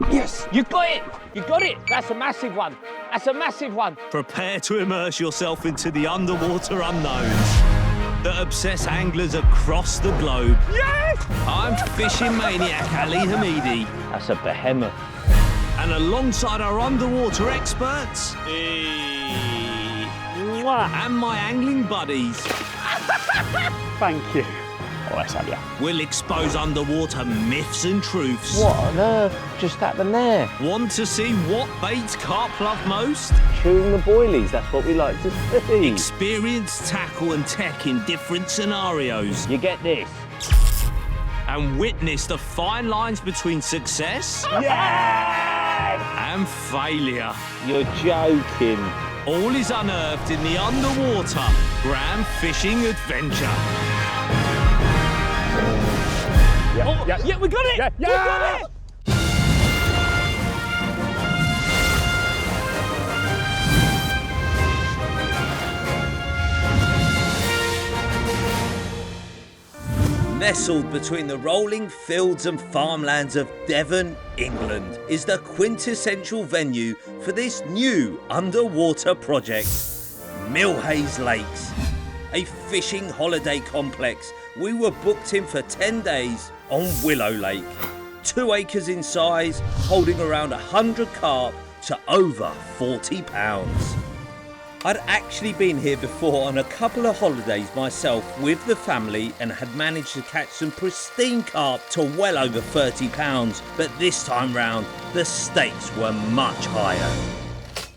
Yes, you got it. You got it. That's a massive one. That's a massive one. Prepare to immerse yourself into the underwater unknowns that obsess anglers across the globe. Yes! I'm fishing maniac Ali Hamidi. That's a behemoth. And alongside our underwater experts and my angling buddies, Thank you. Oh, that's up, yeah. we'll expose underwater myths and truths. What on earth just happened there? Want to see what baits carp love most? Chewing the boilies, that's what we like to see. Experience tackle and tech in different scenarios. You get this? And witness the fine lines between success and failure. You're joking. All is unearthed in the underwater grand fishing adventure. Yeah, we got it! Yeah. We got it! Nestled between the rolling fields and farmlands of Devon, England, is the quintessential venue for this new underwater project, Millhayes Lakes, a fishing holiday complex. We were booked in for 10 days on Willow Lake, 2 acres in size, holding around 100 carp to over 40 pounds. I'd actually been here before on a couple of holidays myself with the family and had managed to catch some pristine carp to well over 30 pounds, but this time round the stakes were much higher.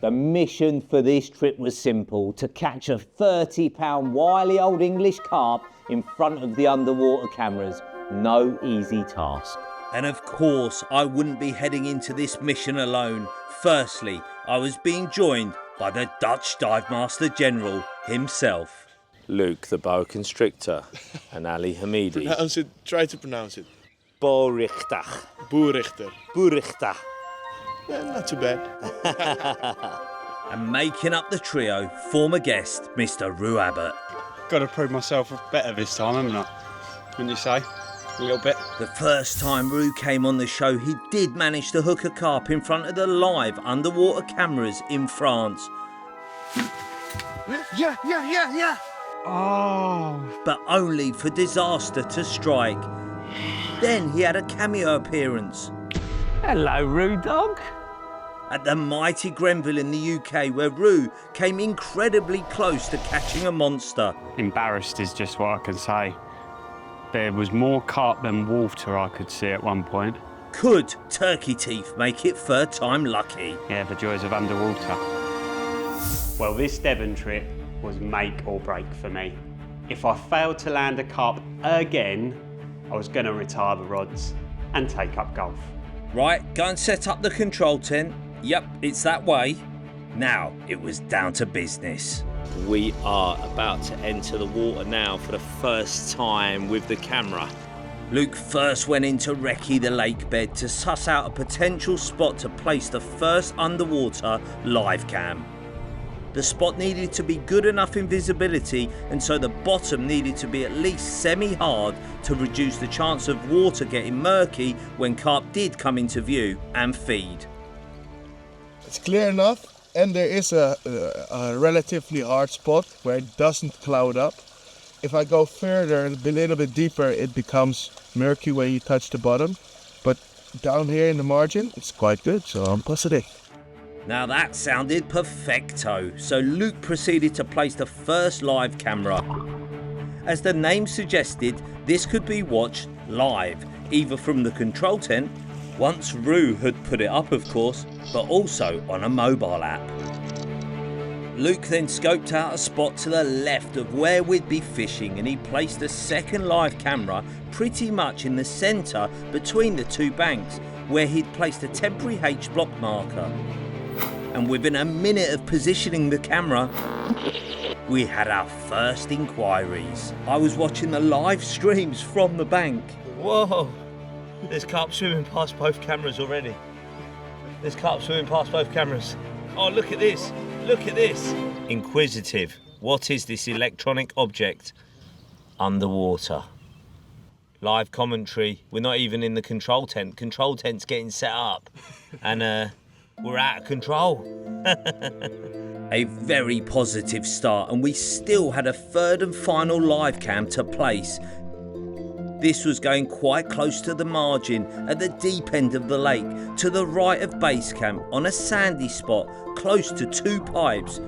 The mission for this trip was simple: to catch a 30-pound wily old English carp in front of the underwater cameras. No easy task. And of course I wouldn't be heading into this mission alone. Firstly, I was being joined by the Dutch Dive Master General himself, Luc the boa constrictor, and Ali Hamidi. Try to pronounce it. Boerrigter. Boerrigter. Yeah, not too bad. and making up the trio, former guest Mr. Roo Abbott. Got to prove myself better this time, haven't I? Wouldn't you say? A little bit. The first time Roo came on the show, he did manage to hook a carp in front of the live underwater cameras in France. Yeah. Oh. But only for disaster to strike. Then he had a cameo appearance Hello, Roo Dog. at the mighty Grenville in the UK, where Roo came incredibly close to catching a monster. Embarrassed is just what I can say. There was more carp than water I could see at one point. Could turkey teeth make it third time lucky? Yeah, the joys of underwater. Well, this Devon trip was make or break for me. If I failed to land a carp again, I was going to retire the rods and take up golf. Right, go and set up the control tent. Yep, it's that way. Now it was down to business. We are about to enter the water now for the first time with the camera. Luke first went into recce the lake bed to suss out a potential spot to place the first underwater live cam. The spot needed to be good enough in visibility, and so the bottom needed to be at least semi-hard to reduce the chance of water getting murky when carp did come into view and feed. It's clear enough, and there is a relatively hard spot where it doesn't cloud up. If I go further, a little bit deeper, it becomes murky when you touch the bottom. But down here in the margin, it's quite good, so I'm positive. Now that sounded perfecto, so Luke proceeded to place the first live camera. As the name suggested, this could be watched live, either from the control tent, once Roo had put it up of course, but also on a mobile app. Luke then scoped out a spot to the left of where we'd be fishing, and he placed a second live camera pretty much in the centre between the two banks, where he'd placed a temporary H-block marker. And within a minute of positioning the camera, we had our first inquiries. I was watching the live streams from the bank. Whoa, there's carp swimming past both cameras already. There's carp swimming past both cameras. Oh, look at this, look at this. Inquisitive, what is this electronic object? Underwater. live commentary. We're not even in the control tent. Control tent's getting set up and we're out of control. A very positive start, and we still had a third and final live cam to place. This was going quite close to the margin at the deep end of the lake, to the right of base camp on a sandy spot close to 2 pipes.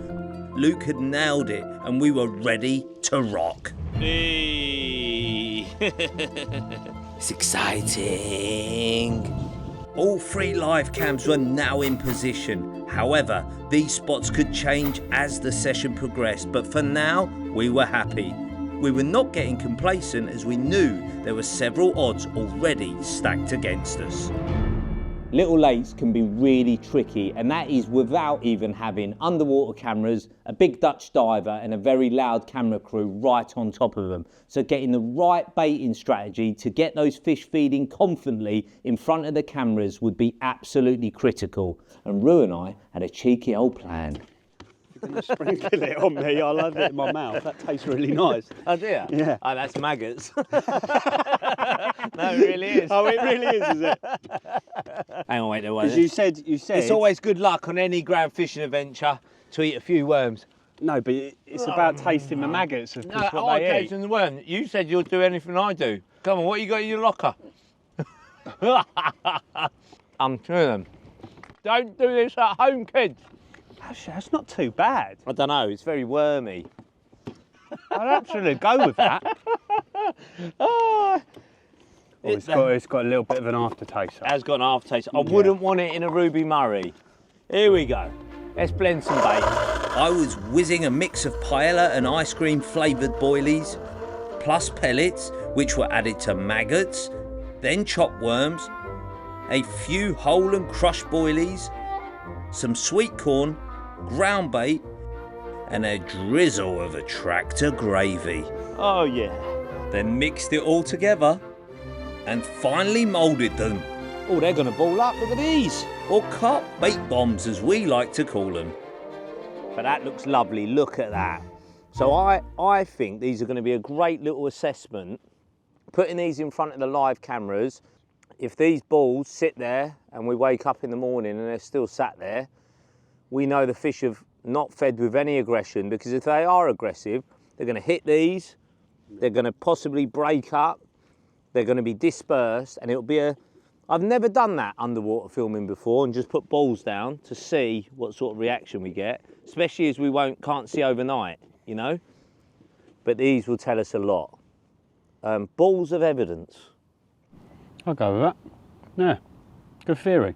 Luc had nailed it and we were ready to rock. Hey. It's exciting. All 3 live cams were now in position. However, these spots could change as the session progressed, but for now, we were happy. We were not getting complacent as we knew there were several odds already stacked against us. Little lakes can be really tricky, and that is without even having underwater cameras, a big Dutch diver and a very loud camera crew right on top of them. So getting the right baiting strategy to get those fish feeding confidently in front of the cameras would be absolutely critical. And Roo and I had a cheeky old plan. You're going to sprinkle it on me, I'll have it in my mouth. That tastes really nice. Oh dear? Yeah. Oh, that's maggots. No, it really is. Oh, it really is it? Hang on, wait, there was. Because you said... It's always good luck on any grab fishing adventure to eat a few worms. No, but it's about tasting the maggots of No, what I they tasting eat. the worm. You said you'll do anything I do. Come on, what you got in your locker? I'm through them. Don't do this at home, kids. Actually, that's not too bad. I don't know, it's very wormy. I'd absolutely go with that. It's got a little bit of an aftertaste. It has got an aftertaste. I wouldn't want it in a Ruby Murray. Here we go. Let's blend some bait. I was whizzing a mix of paella and ice cream flavoured boilies, plus pellets, which were added to maggots, then chopped worms, a few whole and crushed boilies, some sweet corn, ground bait, and a drizzle of attractor gravy. Oh yeah. Then mixed it all together and finally moulded them, Oh, they're gonna ball up, look at these. or carp bait bombs as we like to call them. But that looks lovely, look at that. So I think these are gonna be a great little assessment. Putting these in front of the live cameras, if these balls sit there and we wake up in the morning and they're still sat there, we know the fish have not fed with any aggression, because if they are aggressive, they're gonna hit these, they're gonna possibly break up, they're gonna be dispersed, and it'll be I've never done that underwater filming before and just put balls down to see what sort of reaction we get, especially as we can't see overnight, you know? But these will tell us a lot. Balls of evidence. I'll go with that. Yeah, good theory.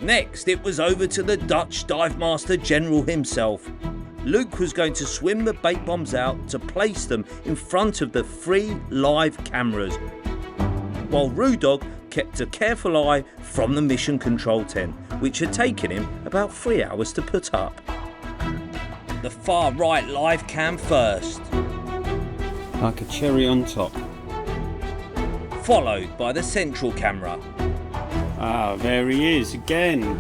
Next, it was over to the Dutch dive master general himself. Luc was going to swim the bait bombs out to place them in front of the 3 live cameras, while Roo Dog kept a careful eye from the mission control tent, which had taken him about 3 hours to put up. The far right live cam first, Like a cherry on top. followed by the central camera. Ah, there he is again.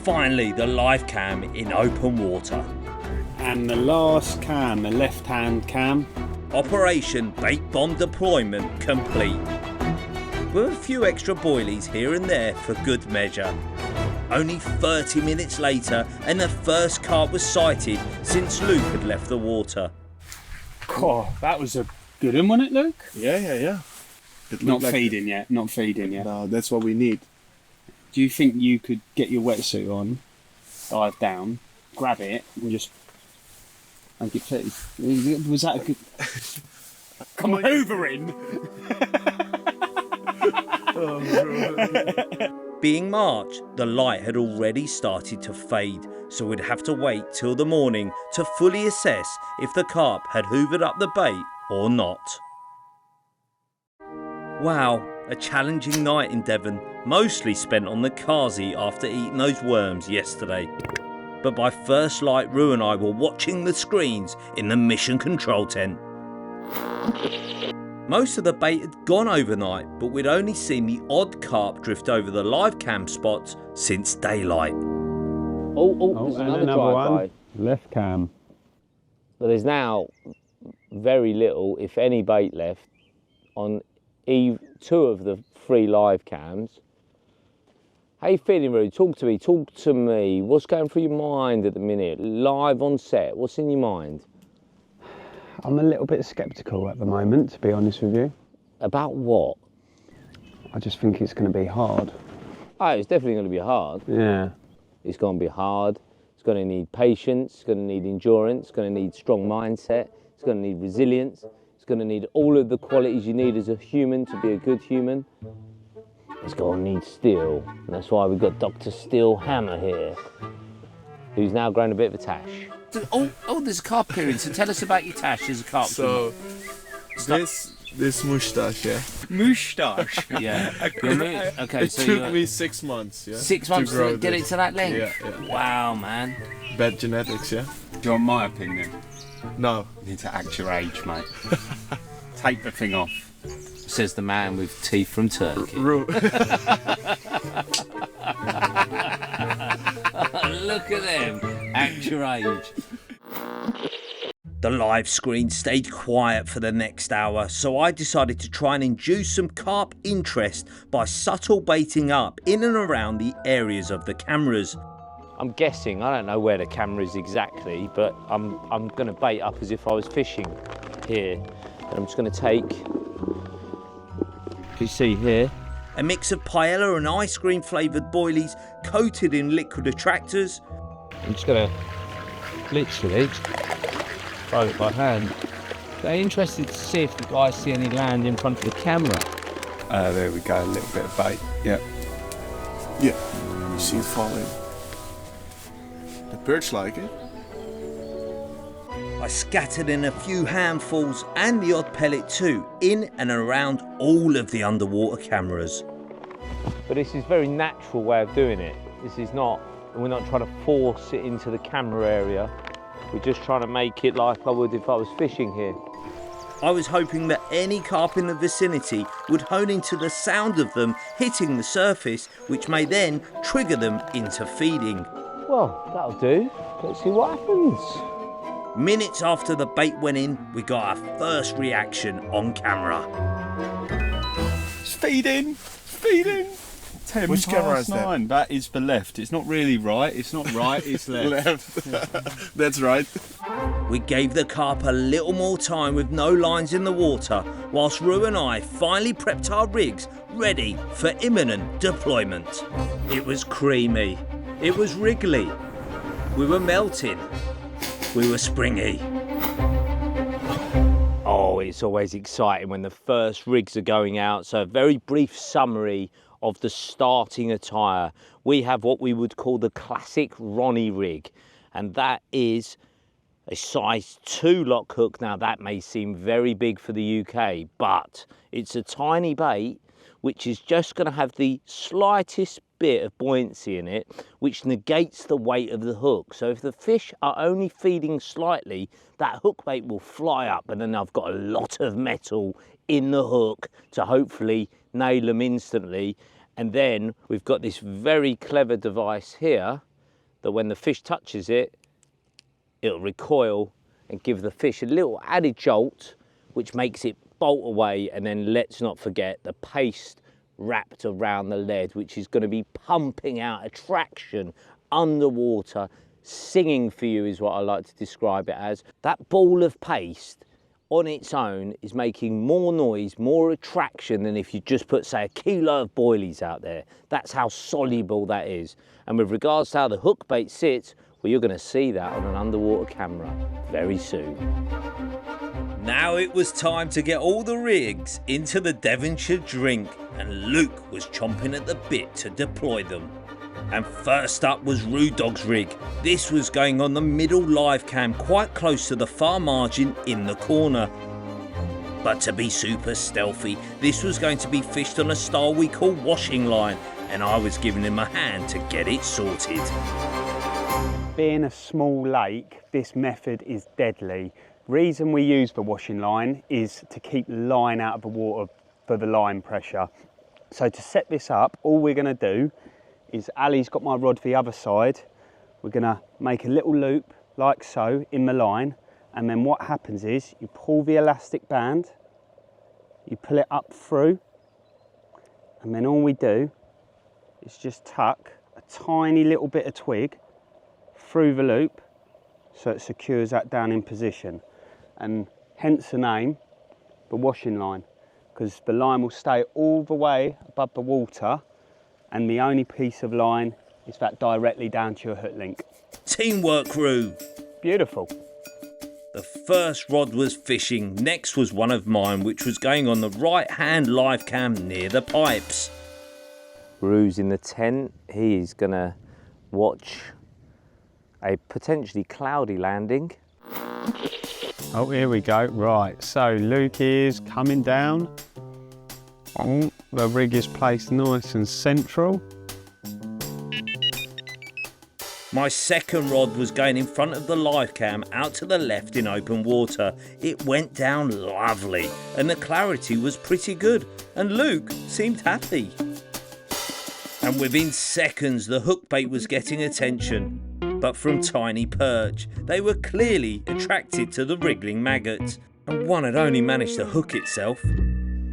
Finally, the live cam in open water. And the last cam, the left-hand cam. Operation Bait Bomb Deployment complete. With a few extra boilies here and there for good measure. Only 30 minutes later and the first carp was sighted since Luc had left the water. Oh, that was a good one, wasn't it, Luc? Yeah. It Not looked like- feeding yet, not feeding yet. No, that's what we need. Do you think you could get your wetsuit on, dive down, grab it, and just make it feed? Was that a good... Come hoovering! Being March, the light had already started to fade, so we'd have to wait till the morning to fully assess if the carp had hoovered up the bait or not. Wow, a challenging night in Devon, mostly spent on the Kazi after eating those worms yesterday. But by first light, Roo and I were watching the screens in the mission control tent. Most of the bait had gone overnight, but we'd only seen the odd carp drift over the live cam spots since daylight. Oh, there's another drive-by. Left cam. But there's now very little, if any, bait left on 2 of the 3 live cams. How you feeling, Roo? Talk to me. What's going through your mind at the minute? Live on set, what's in your mind? I'm a little bit sceptical at the moment, to be honest with you. About what? I just think it's going to be hard. Oh, it's definitely going to be hard. Yeah. It's going to be hard. It's going to need patience. It's going to need endurance. It's going to need strong mindset. It's going to need resilience. It's going to need all of the qualities you need as a human to be a good human. It's going to need steel. And that's why we've got Dr. Steel Hammer here, who's now grown a bit of a tash. Oh, there's a carp period. So tell us about your tash as a carp. So, this moustache, yeah? Moustache? Yeah. Okay, It took me 6 months, yeah? 6 months to get it to that length? Yeah. Wow, man. Bad genetics, yeah? Do you want my opinion? No. You need to act your age, mate. Take the thing off. Says the man with teeth from Turkey. Roo. Look at them. Act your age. The live screen stayed quiet for the next hour, so I decided to try and induce some carp interest by subtle baiting up in and around the areas of the cameras. I'm guessing, I don't know where the camera is exactly, but I'm going to bait up as if I was fishing here. And I'm just going to take, you see here, A mix of paella and ice cream flavoured boilies coated in liquid attractors. I'm just going to literally throw it by hand. They're interested to see if the guys see any land in front of the camera. There we go, a little bit of bait, yeah. Yeah, you see it falling. The birds like it. I scattered in a few handfuls and the odd pellet too, in and around all of the underwater cameras. But this is a very natural way of doing it. This is not, we're not trying to force it into the camera area. We're just trying to make it like I would if I was fishing here. I was hoping that any carp in the vicinity would hone into the sound of them hitting the surface, which may then trigger them into feeding. Well, that'll do. Let's see what happens. Minutes after the bait went in, we got our first reaction on camera. It's feeding, feeding. 10 Which camera is that? 9. That is the left. It's not really right. It's not right. It's left. Left. That's right. We gave the carp a little more time with no lines in the water, whilst Roo and I finally prepped our rigs ready for imminent deployment. It was creamy. It was wriggly. We were melting. We were springy. Oh, it's always exciting when the first rigs are going out. So a very brief summary of the starting attire. We have what we would call the classic Ronnie rig, and that is a size 2 lock hook. Now that may seem very big for the UK, but it's a tiny bait which is just going to have the slightest bit of buoyancy in it, which negates the weight of the hook. So if the fish are only feeding slightly, that hook bait will fly up, and then I've got a lot of metal in the hook to hopefully nail them instantly. And then we've got this very clever device here that when the fish touches it, it'll recoil and give the fish a little added jolt, which makes it bolt away. And then let's not forget the paste wrapped around the lead, which is going to be pumping out attraction underwater, singing for you is what I like to describe it as. That ball of paste on its own is making more noise, more attraction than if you just put, say, a kilo of boilies out there. That's how soluble that is. And with regards to how the hook bait sits, well, you're going to see that on an underwater camera very soon. Now it was time to get all the rigs into the Devonshire drink, and Luc was chomping at the bit to deploy them. And first up was Roo Dog's rig. This was going on the middle live cam, quite close to the far margin in the corner. But to be super stealthy, this was going to be fished on a style we call washing line, and I was giving him a hand to get it sorted. Being a small lake, this method is deadly. Reason we use the washing line is to keep line out of the water for the line pressure. So to set this up, all we're going to do is, Ali's got my rod the other side, we're going to make a little loop like so in the line, And then what happens is you pull the elastic band, you pull it up through, and then all we do is just tuck a tiny little bit of twig through the loop so it secures that down in position. And hence the name, the washing line, because the line will stay all the way above the water, and the only piece of line is that directly down to your hook link. Teamwork, Roo. Beautiful. The first rod was fishing. Next was one of mine, which was going on the right-hand live cam near the pipes. Roo's in the tent. He's gonna watch a potentially cloudy landing. Oh, here we go. Right, so Luke is coming down. Oh, the rig is placed nice and central. My second rod was going in front of the live cam out to the left in open water. It went down lovely and the clarity was pretty good and Luke seemed happy. And within seconds the hook bait was getting attention, but from tiny perch. They were clearly attracted to the wriggling maggots, and one had only managed to hook itself.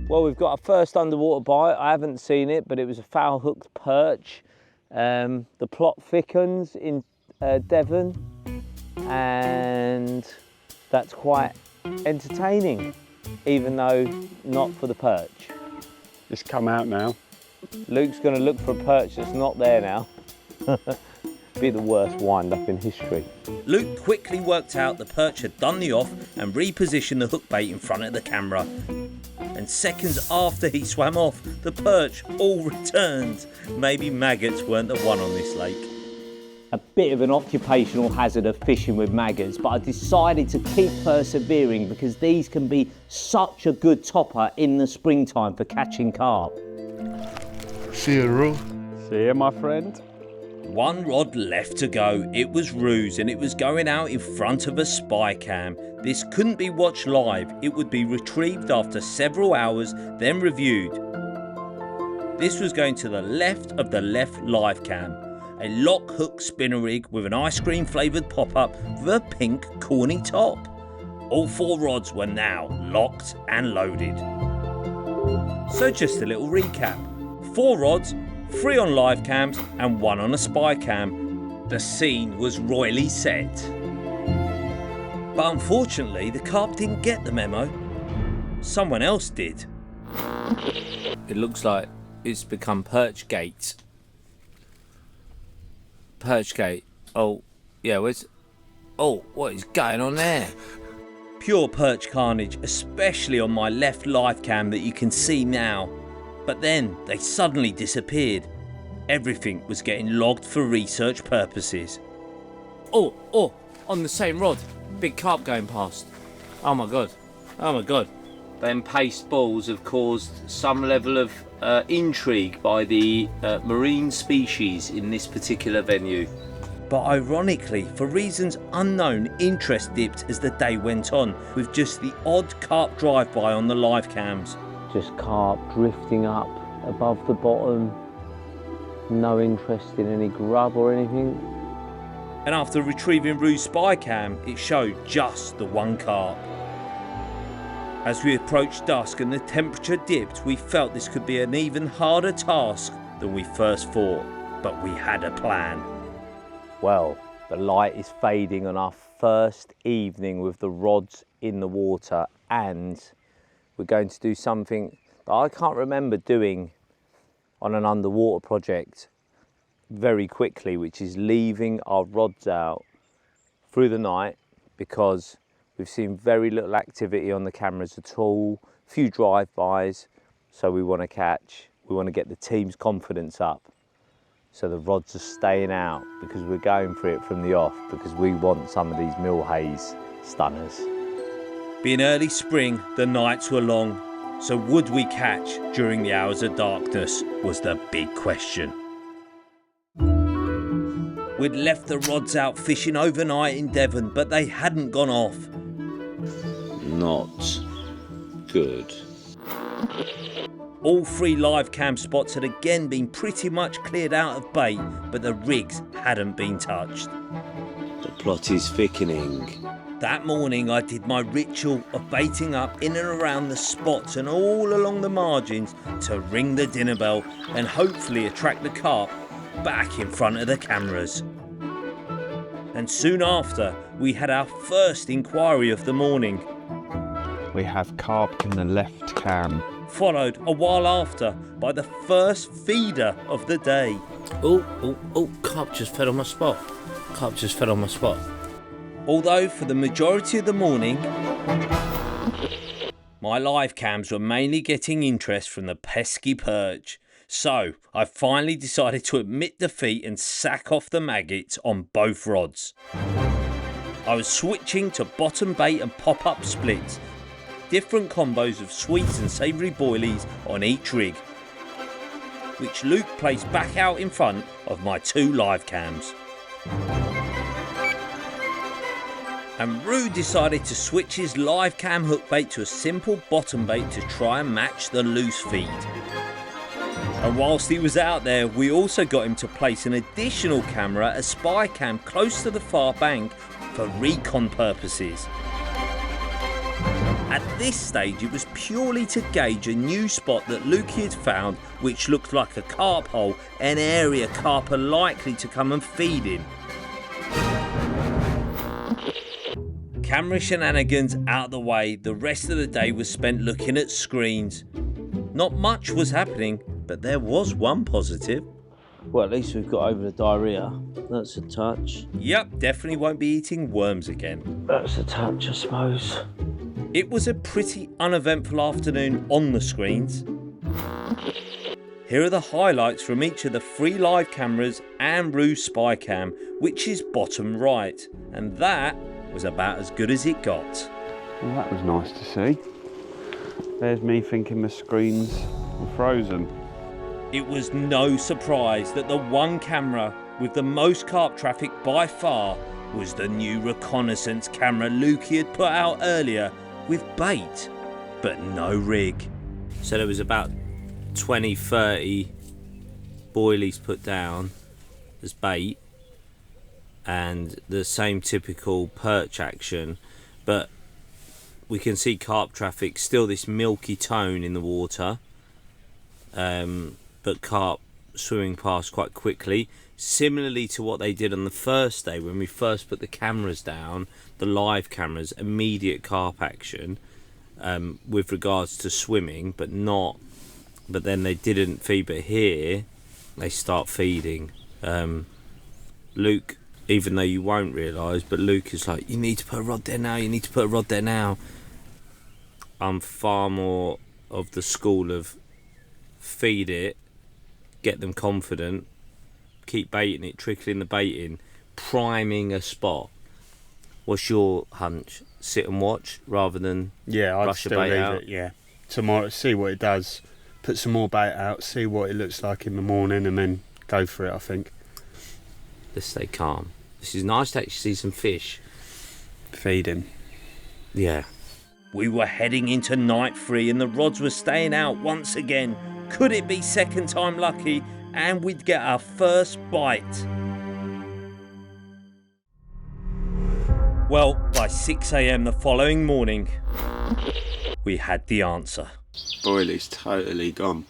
Well, we've got our first underwater bite. I haven't seen it, but it was a foul hooked perch. The plot thickens in Devon, and that's quite entertaining, even though not for the perch. It's come out now. Luke's going to look for a perch that's not there now. Be the worst wind-up in history. Luke quickly worked out the perch had done the off and repositioned the hook bait in front of the camera. And seconds after he swam off, the perch all returned. Maybe maggots weren't the one on this lake. A bit of an occupational hazard of fishing with maggots, but I decided to keep persevering because these can be such a good topper in the springtime for catching carp. See you, Roo. See you, my friend. One rod left to go. It was Roo's and it was going out in front of a spy cam. This couldn't be watched live. It would be retrieved after several hours, then reviewed. This was going to the left of the left live cam. A lock hook spinner rig with an ice cream flavoured pop-up with a pink corny top. All four rods were now locked and loaded. So just a little recap. 4 rods, 3 on live cams and 1 on a spy cam. The scene was royally set. But unfortunately, the carp didn't get the memo. Someone else did. It looks like it's become Perchgate. Perchgate. Oh, yeah, where's... Oh, what is going on there? Pure perch carnage, especially on my left live cam that you can see now. But then they suddenly disappeared. Everything was getting logged for research purposes. Oh, on the same rod. Big carp going past. Oh my god. Them paste balls have caused some level of intrigue by the marine species in this particular venue. But ironically, for reasons unknown, interest dipped as the day went on, with just the odd carp drive-by on the live cams. Just carp drifting up above the bottom. No interest in any grub or anything. And after retrieving Roo's spy cam, it showed just the one carp. As we approached dusk and the temperature dipped, we felt this could be an even harder task than we first thought. But we had a plan. Well, the light is fading on our first evening with the rods in the water, and we're going to do something that I can't remember doing on an underwater project very quickly, which is leaving our rods out through the night, because we've seen very little activity on the cameras at all, few drive-bys, so we want to get the team's confidence up. So the rods are staying out because we're going for it from the off, because we want some of these Millhayes stunners. Being early spring, the nights were long, so would we catch during the hours of darkness was the big question. We'd left the rods out fishing overnight in Devon, but they hadn't gone off. Not good. All 3 live cam spots had again been pretty much cleared out of bait, but the rigs hadn't been touched. The plot is thickening. That morning I did my ritual of baiting up in and around the spots and all along the margins to ring the dinner bell and hopefully attract the carp back in front of the cameras. And soon after, we had our first inquiry of the morning. We have carp in the left cam. Followed a while after by the first feeder of the day. Oh, carp just fed on my spot. Although for the majority of the morning, my live cams were mainly getting interest from the pesky perch. So I finally decided to admit defeat and sack off the maggots on both rods. I was switching to bottom bait and pop-up splits, different combos of sweet and savoury boilies on each rig, which Luc placed back out in front of my 2 live cams. And Roo decided to switch his live cam hook bait to a simple bottom bait to try and match the loose feed. And whilst he was out there, we also got him to place an additional camera, a spy cam, close to the far bank for recon purposes. At this stage, it was purely to gauge a new spot that Luc had found, which looked like a carp hole, an area carp are likely to come and feed in. Camera shenanigans out the way, the rest of the day was spent looking at screens. Not much was happening, but there was one positive. Well, at least we've got over the diarrhoea. That's a touch. Yep, definitely won't be eating worms again. That's a touch, I suppose. It was a pretty uneventful afternoon on the screens. Here are the highlights from each of the 3 live cameras and Roo's spy cam, which is bottom right. And that was about as good as it got. Well, that was nice to see. There's me thinking the screens were frozen. It was no surprise that the one camera with the most carp traffic by far was the new reconnaissance camera Luc had put out earlier with bait, but no rig. So there was about 20-30 boilies put down as bait and the same typical perch action, but we can see carp traffic, still this milky tone in the water, but carp swimming past quite quickly, similarly to what they did on the first day when we first put the cameras down, the live cameras, immediate carp action with regards to swimming, but then they didn't feed. But here they start feeding. Luc, even though you won't realise, but Luc is like, you need to put a rod there now, I'm far more of the school of feed it, get them confident, keep baiting it, trickling the bait in, priming a spot. What's your hunch? Sit and watch rather than rush a bait out? Yeah. Tomorrow, see what it does. Put some more bait out, see what it looks like in the morning, and then go for it, I think. Let's stay calm. This is nice to actually see some fish. Feeding. Yeah. We were heading into night 3 and the rods were staying out once again. Could it be second time lucky and we'd get our first bite? Well, by 6 AM the following morning, we had the answer. Boilie's totally gone.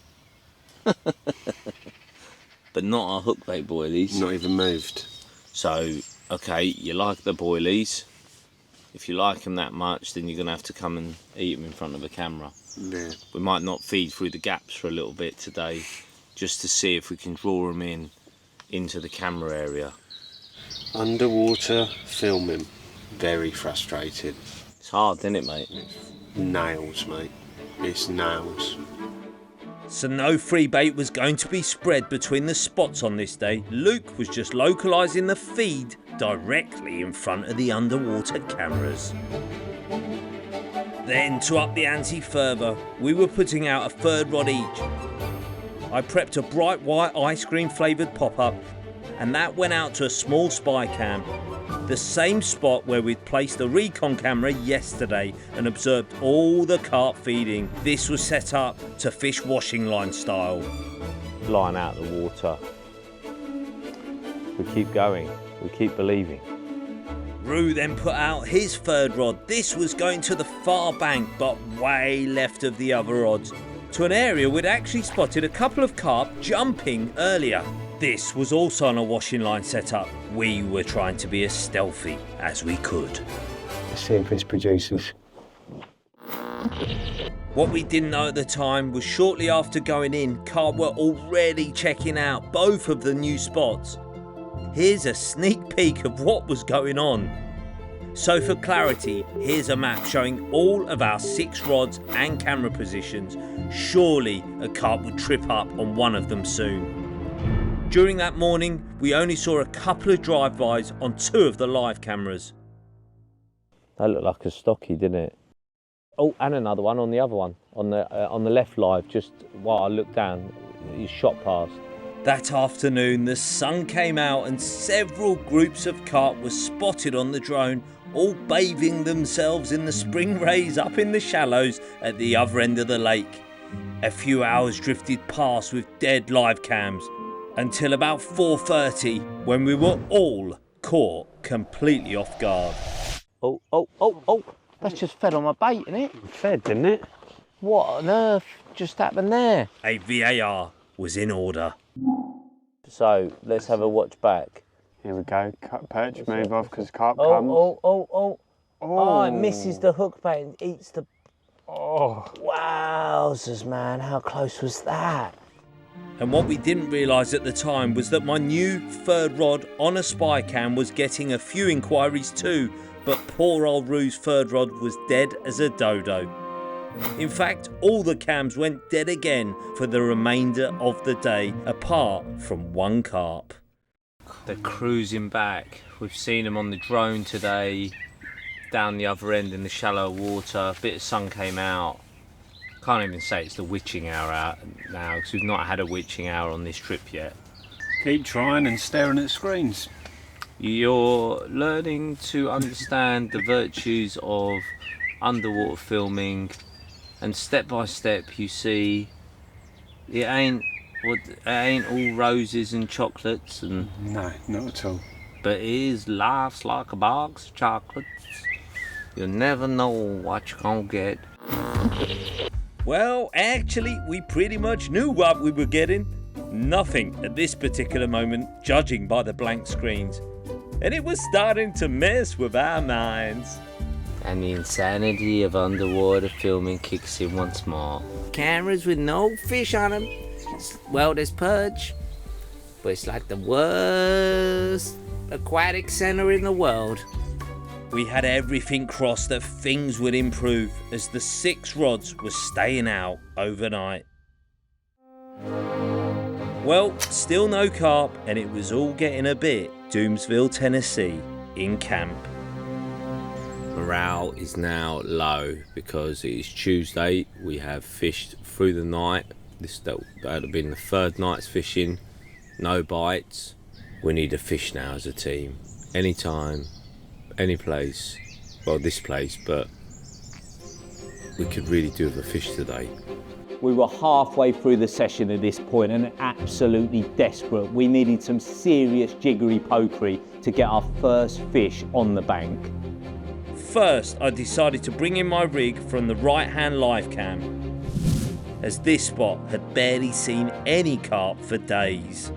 But not our hook bait boilies. Not even moved. So, okay, you like the boilies. If you like them that much, then you're going to have to come and eat them in front of a camera. Yeah. We might not feed through the gaps for a little bit today, just to see if we can draw them into the camera area. Underwater filming. Very frustrated. It's hard, isn't it, mate? Nails, mate. It's nails. So no free bait was going to be spread between the spots on this day. Luc was just localising the feed directly in front of the underwater cameras. Then, to up the ante further, we were putting out a third rod each. I prepped a bright white ice cream flavoured pop-up, and that went out to a small spy cam, the same spot where we'd placed the recon camera yesterday and observed all the carp feeding. This was set up to fish washing line style. Line out the water. We keep going, we keep believing. Roo then put out his third rod. This was going to the far bank, but way left of the other rods, to an area we'd actually spotted a couple of carp jumping earlier. This was also on a washing line setup. We were trying to be as stealthy as we could. Let's see if this produces. What we didn't know at the time was shortly after going in, carp were already checking out both of the new spots. Here's a sneak peek of what was going on. So for clarity, here's a map showing all of our 6 rods and camera positions. Surely a carp would trip up on one of them soon. During that morning, we only saw a couple of drive-bys on 2 of the live cameras. That looked like a stocky, didn't it? Oh, and another one on the other one, on the left live, just while I looked down, he shot past. That afternoon, the sun came out and several groups of carp were spotted on the drone, all bathing themselves in the spring rays up in the shallows at the other end of the lake. A few hours drifted past with dead live cams, until about 4:30, when we were all caught completely off guard. Oh, that's just fed on my bait, innit? Fed, didn't it? What on earth just happened there? A VAR was in order. So, let's have a watch back. Here we go. Cut perch, move off because carp comes. Oh, it misses the hook bait and eats the... Oh. Wowzers, man, how close was that? And what we didn't realise at the time was that my new third rod on a spy cam was getting a few inquiries too, but poor old Roo's third rod was dead as a dodo. In fact, all the cams went dead again for the remainder of the day, apart from one carp. They're cruising back. We've seen them on the drone today, down the other end in the shallow water. A bit of sun came out. Can't even say it's the witching hour out now, because we've not had a witching hour on this trip yet. Keep trying and staring at screens. You're learning to understand the virtues of underwater filming, and step by step you see it ain't all roses and chocolates, and No, not at all. but it is life's like a box of chocolates. You'll never know what you're gonna get. Well, actually, we pretty much knew what we were getting. Nothing at this particular moment, judging by the blank screens. And it was starting to mess with our minds. And the insanity of underwater filming kicks in once more. Cameras with no fish on them. Well, there's perch, but it's like the worst aquatic center in the world. We had everything crossed that things would improve as the 6 rods were staying out overnight. Well, still no carp, and it was all getting a bit Doomsville, Tennessee, in camp. Morale is now low because it is Tuesday. We have fished through the night. That would have been the 3rd night's fishing. No bites. We need a fish now as a team. Anytime, any place. Well, this place, but we could really do with a fish today. We were halfway through the session at this point and absolutely desperate. We needed some serious jiggery pokery to get our first fish on the bank. First, I decided to bring in my rig from the right-hand live cam, as this spot had barely seen any carp for days.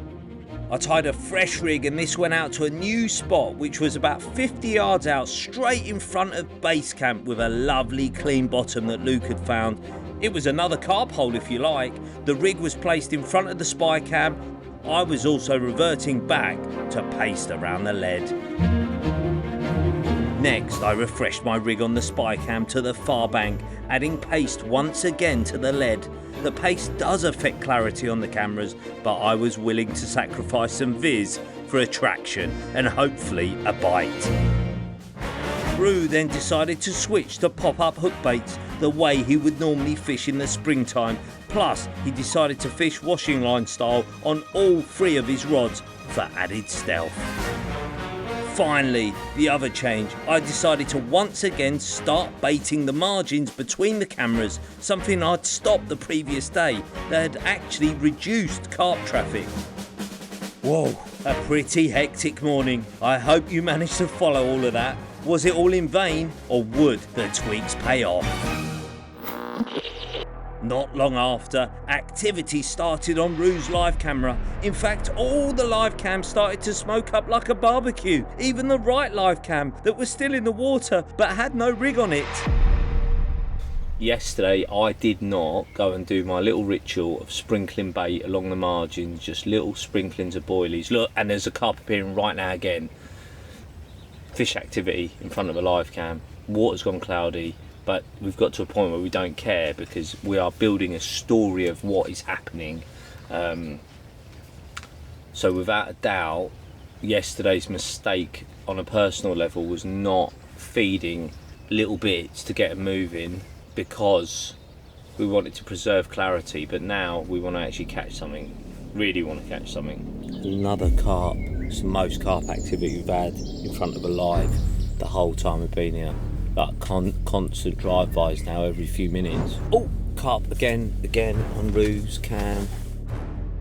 I tied a fresh rig and this went out to a new spot which was about 50 yards out, straight in front of base camp, with a lovely clean bottom that Luc had found. It was another carp hole if you like. The rig was placed in front of the spy cam. I was also reverting back to paste around the lead. Next, I refreshed my rig on the spy cam to the far bank, adding paste once again to the lead. The paste does affect clarity on the cameras, but I was willing to sacrifice some viz for attraction and hopefully a bite. Roo then decided to switch to pop-up hook baits the way he would normally fish in the springtime. Plus, he decided to fish washing line style on all 3 of his rods for added stealth. Finally, the other change, I decided to once again start baiting the margins between the cameras, something I'd stopped the previous day that had actually reduced carp traffic. Whoa, a pretty hectic morning. I hope you managed to follow all of that. Was it all in vain, or would the tweaks pay off? Not long after, activity started on Roo's live camera. In fact, all the live cams started to smoke up like a barbecue. Even the right live cam that was still in the water but had no rig on it. Yesterday I did not go and do my little ritual of sprinkling bait along the margins, just little sprinklings of boilies. Look, and there's a carp appearing right now again. Fish activity in front of a live cam. Water's gone cloudy, but we've got to a point where we don't care because we are building a story of what is happening. So without a doubt, yesterday's mistake on a personal level was not feeding little bits to get them moving, because we wanted to preserve clarity, but now we want to actually catch something. Really want to catch something. Another carp. It's the most carp activity we've had in front of a live the whole time we've been here. Like constant drive-bys now every few minutes. Oh, carp again on Roo's cam.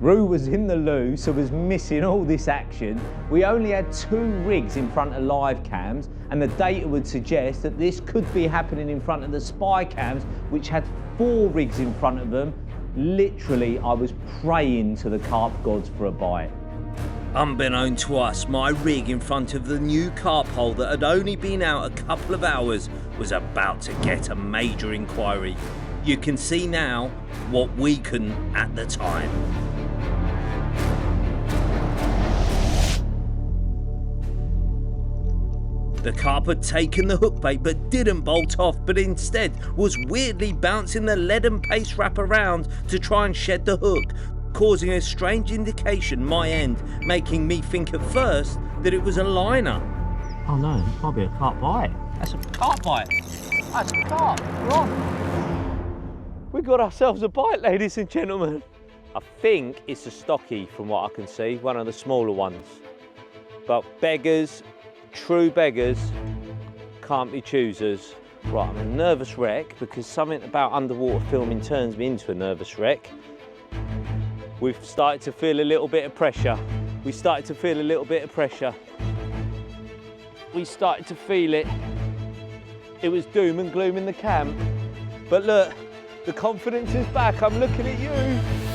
Roo was in the loo, so was missing all this action. We only had 2 rigs in front of live cams, and the data would suggest that this could be happening in front of the spy cams, which had 4 rigs in front of them. Literally, I was praying to the carp gods for a bite. Unbeknown to us, my rig in front of the new carp hole that had only been out a couple of hours was about to get a major inquiry. You can see now what we couldn't at the time. The carp had taken the hook bait but didn't bolt off, but instead was weirdly bouncing the lead and paste wrap around to try and shed the hook, causing a strange indication my end, making me think at first that it was a liner. Oh no, it might be a carp bite. That's a carp bite. That's a carp. We're on. We got ourselves a bite, ladies and gentlemen. I think it's a stocky from what I can see, one of the smaller ones. But beggars, true beggars, can't be choosers. Right, I'm a nervous wreck because something about underwater filming turns me into a nervous wreck. We've started to feel a little bit of pressure. We started to feel a little bit of pressure. We started to feel it. It was doom and gloom in the camp. But look, the confidence is back. I'm looking at you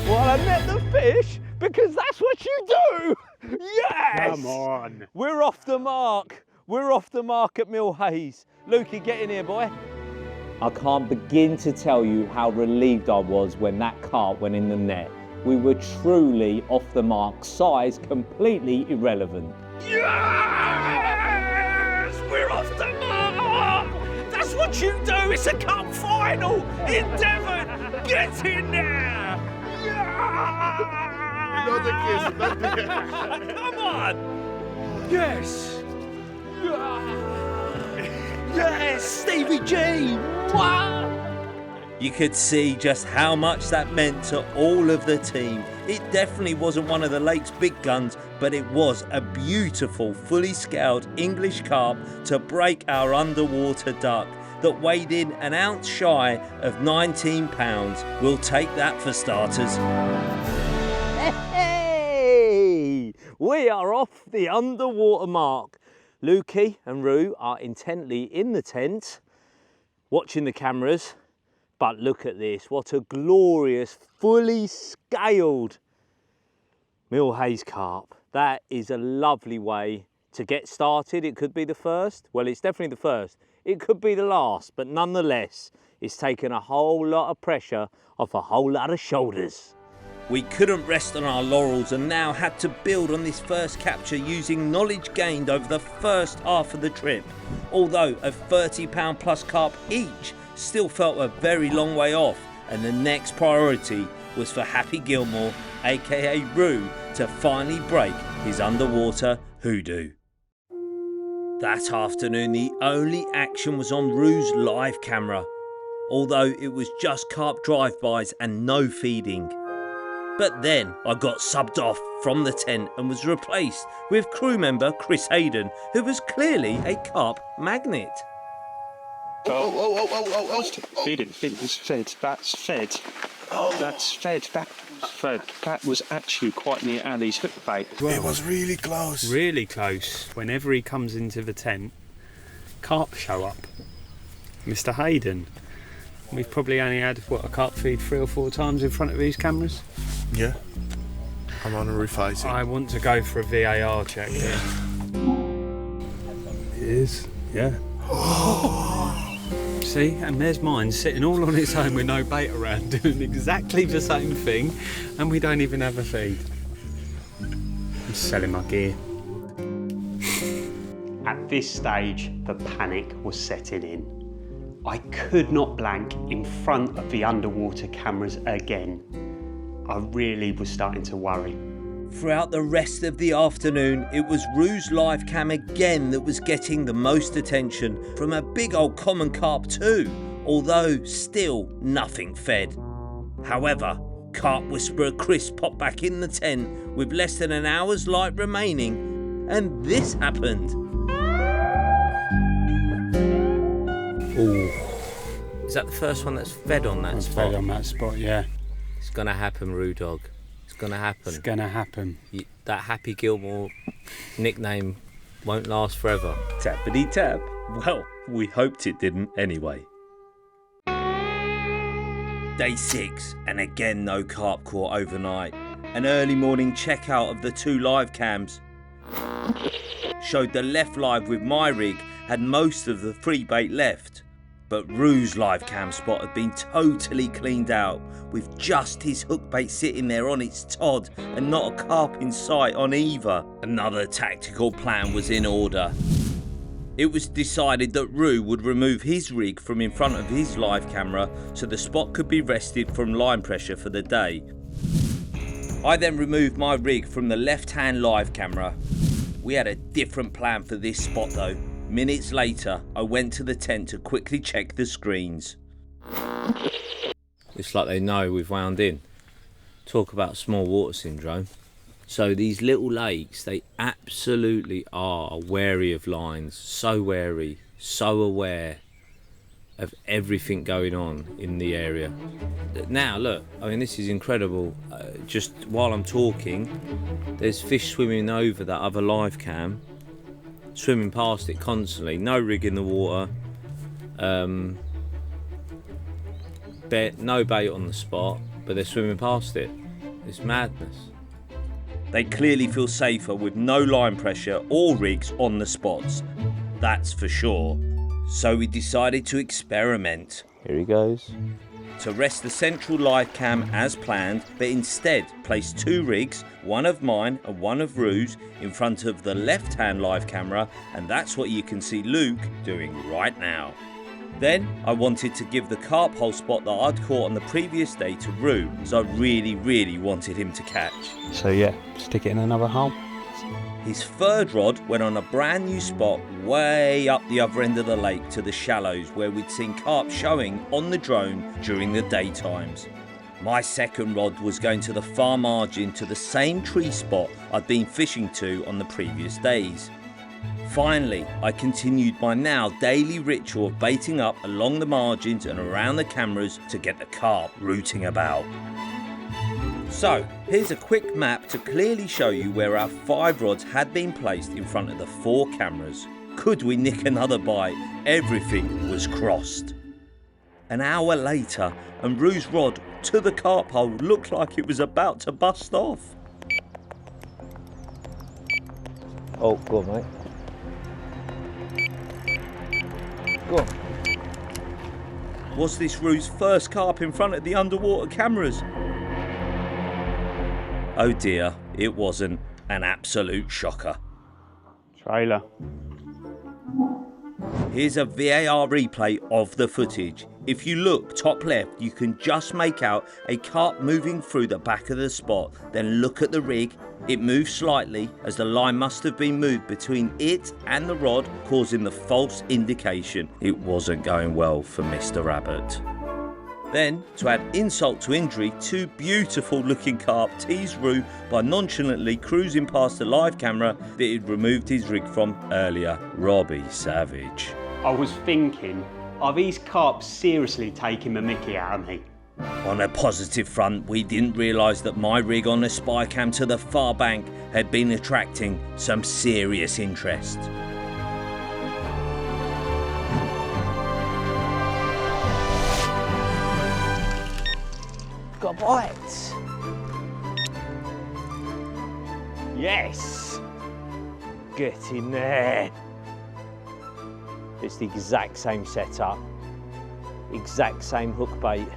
while I net the fish, because that's what you do. Yes! Come on. We're off the mark. We're off the mark at Millhayes. Lukey, get in here, boy. I can't begin to tell you how relieved I was when that carp went in the net. We were truly off the mark, size completely irrelevant. Yes! We're off the mark! That's what you do! It's a cup final in Devon! Get in there! Yeah! Another kiss, Come on! Yes! Yes, Stevie G! Wow! You could see just how much that meant to all of the team. It definitely wasn't one of the lake's big guns, but it was a beautiful, fully scaled English carp to break our underwater duck that weighed in an ounce shy of 19 pounds. We'll take that for starters. Hey! We are off the underwater mark. Lukey and Roo are intently in the tent, watching the cameras. But look at this, what a glorious, fully scaled Millhayes carp. That is a lovely way to get started. It could be the first. Well, it's definitely the first. It could be the last, but nonetheless, it's taken a whole lot of pressure off a whole lot of shoulders. We couldn't rest on our laurels and now had to build on this first capture using knowledge gained over the first half of the trip. Although a £30 plus carp each still felt a very long way off, and the next priority was for Happy Gilmore, aka Roo, to finally break his underwater hoodoo. That afternoon the only action was on Roo's live camera, although it was just carp drive-bys and no feeding. But then I got subbed off from the tent and was replaced with crew member Chris Hayden, who was clearly a carp magnet. Feed it, it's fed, that's fed. Oh, that's fed. That's fed. That was actually quite near Ali's hook bait as well. It was really close. Really close. Whenever he comes into the tent, carp show up. Mr. Hayden. We've probably only had, a carp feed 3 or 4 times in front of these cameras. Yeah. I'm on a refighting. I want to go for a VAR check here. It is, yeah. See, and there's mine sitting all on its own with no bait around, doing exactly the same thing, and we don't even have a feed. I'm selling my gear. At this stage, the panic was setting in. I could not blank in front of the underwater cameras again. I really was starting to worry. Throughout the rest of the afternoon, it was Roo's live cam again that was getting the most attention from a big old common carp too, although still nothing fed. However, Carp Whisperer Chris popped back in the tent with less than an hour's light remaining, and this happened. Ooh. Is that the first one that's fed on that spot? Fed on that spot, yeah. It's gonna happen, Roo Dog. It's gonna happen. It's gonna happen. That Happy Gilmore nickname won't last forever. Tappity tap. Well, we hoped it didn't anyway. Day 6, and again no carp caught overnight. An early morning checkout of the 2 live cams showed the left live with my rig had most of the free bait left. But Roo's live cam spot had been totally cleaned out, with just his hook bait sitting there on its Todd and not a carp in sight on either. Another tactical plan was in order. It was decided that Roo would remove his rig from in front of his live camera so the spot could be rested from line pressure for the day. I then removed my rig from the left-hand live camera. We had a different plan for this spot though. Minutes later, I went to the tent to quickly check the screens. It's like they know we've wound in. Talk about small water syndrome. So these little lakes, they absolutely are wary of lines. So wary, so aware of everything going on in the area. Now look, I mean this is incredible. Just while I'm talking, there's fish swimming over that other live cam. Swimming past it constantly, no rig in the water, no bait on the spot, but they're swimming past it. It's madness. They clearly feel safer with no line pressure or rigs on the spots, that's for sure. So we decided to experiment. Here he goes. To rest the central live cam as planned, but instead place 2 rigs, one of mine and one of Roo's, in front of the left-hand live camera, and that's what you can see Luc doing right now. Then I wanted to give the carp hole spot that I'd caught on the previous day to Roo, so I really wanted him to catch. So yeah, stick it in another hole. His third rod went on a brand new spot way up the other end of the lake to the shallows where we'd seen carp showing on the drone during the daytimes. My second rod was going to the far margin to the same tree spot I'd been fishing to on the previous days. Finally, I continued my now daily ritual of baiting up along the margins and around the cameras to get the carp rooting about. So, here's a quick map to clearly show you where our 5 rods had been placed in front of the 4 cameras. Could we nick another bite? Everything was crossed. An hour later, and Roo's rod to the carp hole looked like it was about to bust off. Oh, go on, mate. Go on. Was this Roo's first carp in front of the underwater cameras? Oh dear, it wasn't. An absolute shocker. Trailer. Here's a VAR replay of the footage. If you look top left, you can just make out a carp moving through the back of the spot. Then look at the rig. It moves slightly as the line must have been moved between it and the rod, causing the false indication it wasn't going well for Mr. Abbott. Then, to add insult to injury, 2 beautiful looking carp teased Roo by nonchalantly cruising past the live camera that he'd removed his rig from earlier. Robbie Savage. I was thinking, are these carp seriously taking the mickey out of me? On a positive front, we didn't realise that my rig on the spy cam to the far bank had been attracting some serious interest. Got a bite. Yes. Get in there. It's the exact same setup, exact same hook bait.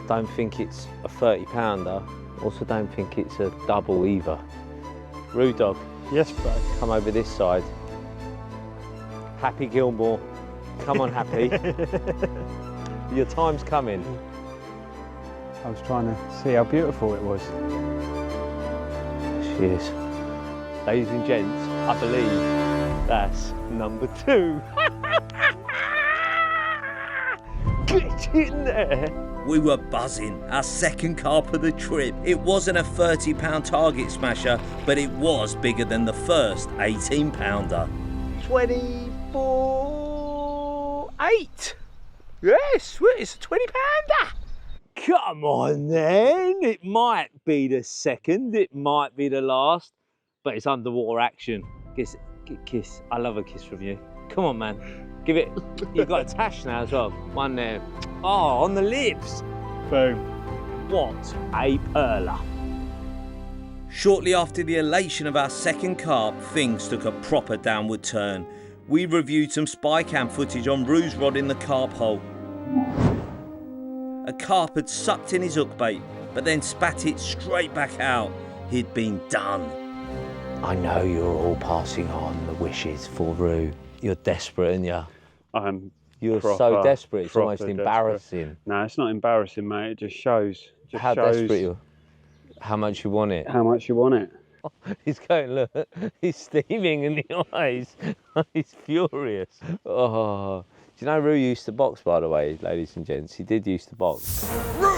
Don't think it's a 30-pounder. Also don't think it's a double either. Roo dog. Yes, bro. Come over this side. Happy Gilmore. Come on, Happy. Your time's coming. I was trying to see how beautiful it was. She is. Ladies and gents, I believe that's number 2. Get in there. We were buzzing, our second carp of the trip. It wasn't a 30-pound target smasher, but it was bigger than the first 18-pounder. 24.8. Yes, it's a 20-pounder. Come on then. It might be the second, it might be the last, but it's underwater action. Kiss. I love a kiss from you. Come on, man. Give it. You've got a tash now as well. One there. Oh, on the lips. Boom. What a perler. Shortly after the elation of our second carp, things took a proper downward turn. We reviewed some spy cam footage on Roo's rod in the carp hole. A carp had sucked in his hook bait, but then spat it straight back out. He'd been done. I know you're all passing on the wishes for Roo. You're desperate, aren't you? I'm You're proper, so desperate, it's proper almost desperate. embarrassing. No, it's not embarrassing, mate. It just shows. How desperate you are. How much you want it. How much you want it. He's going, look, he's steaming in the eyes. He's furious. Oh. Do you know Roo used to box, by the way, ladies and gents? He did used to box. Roo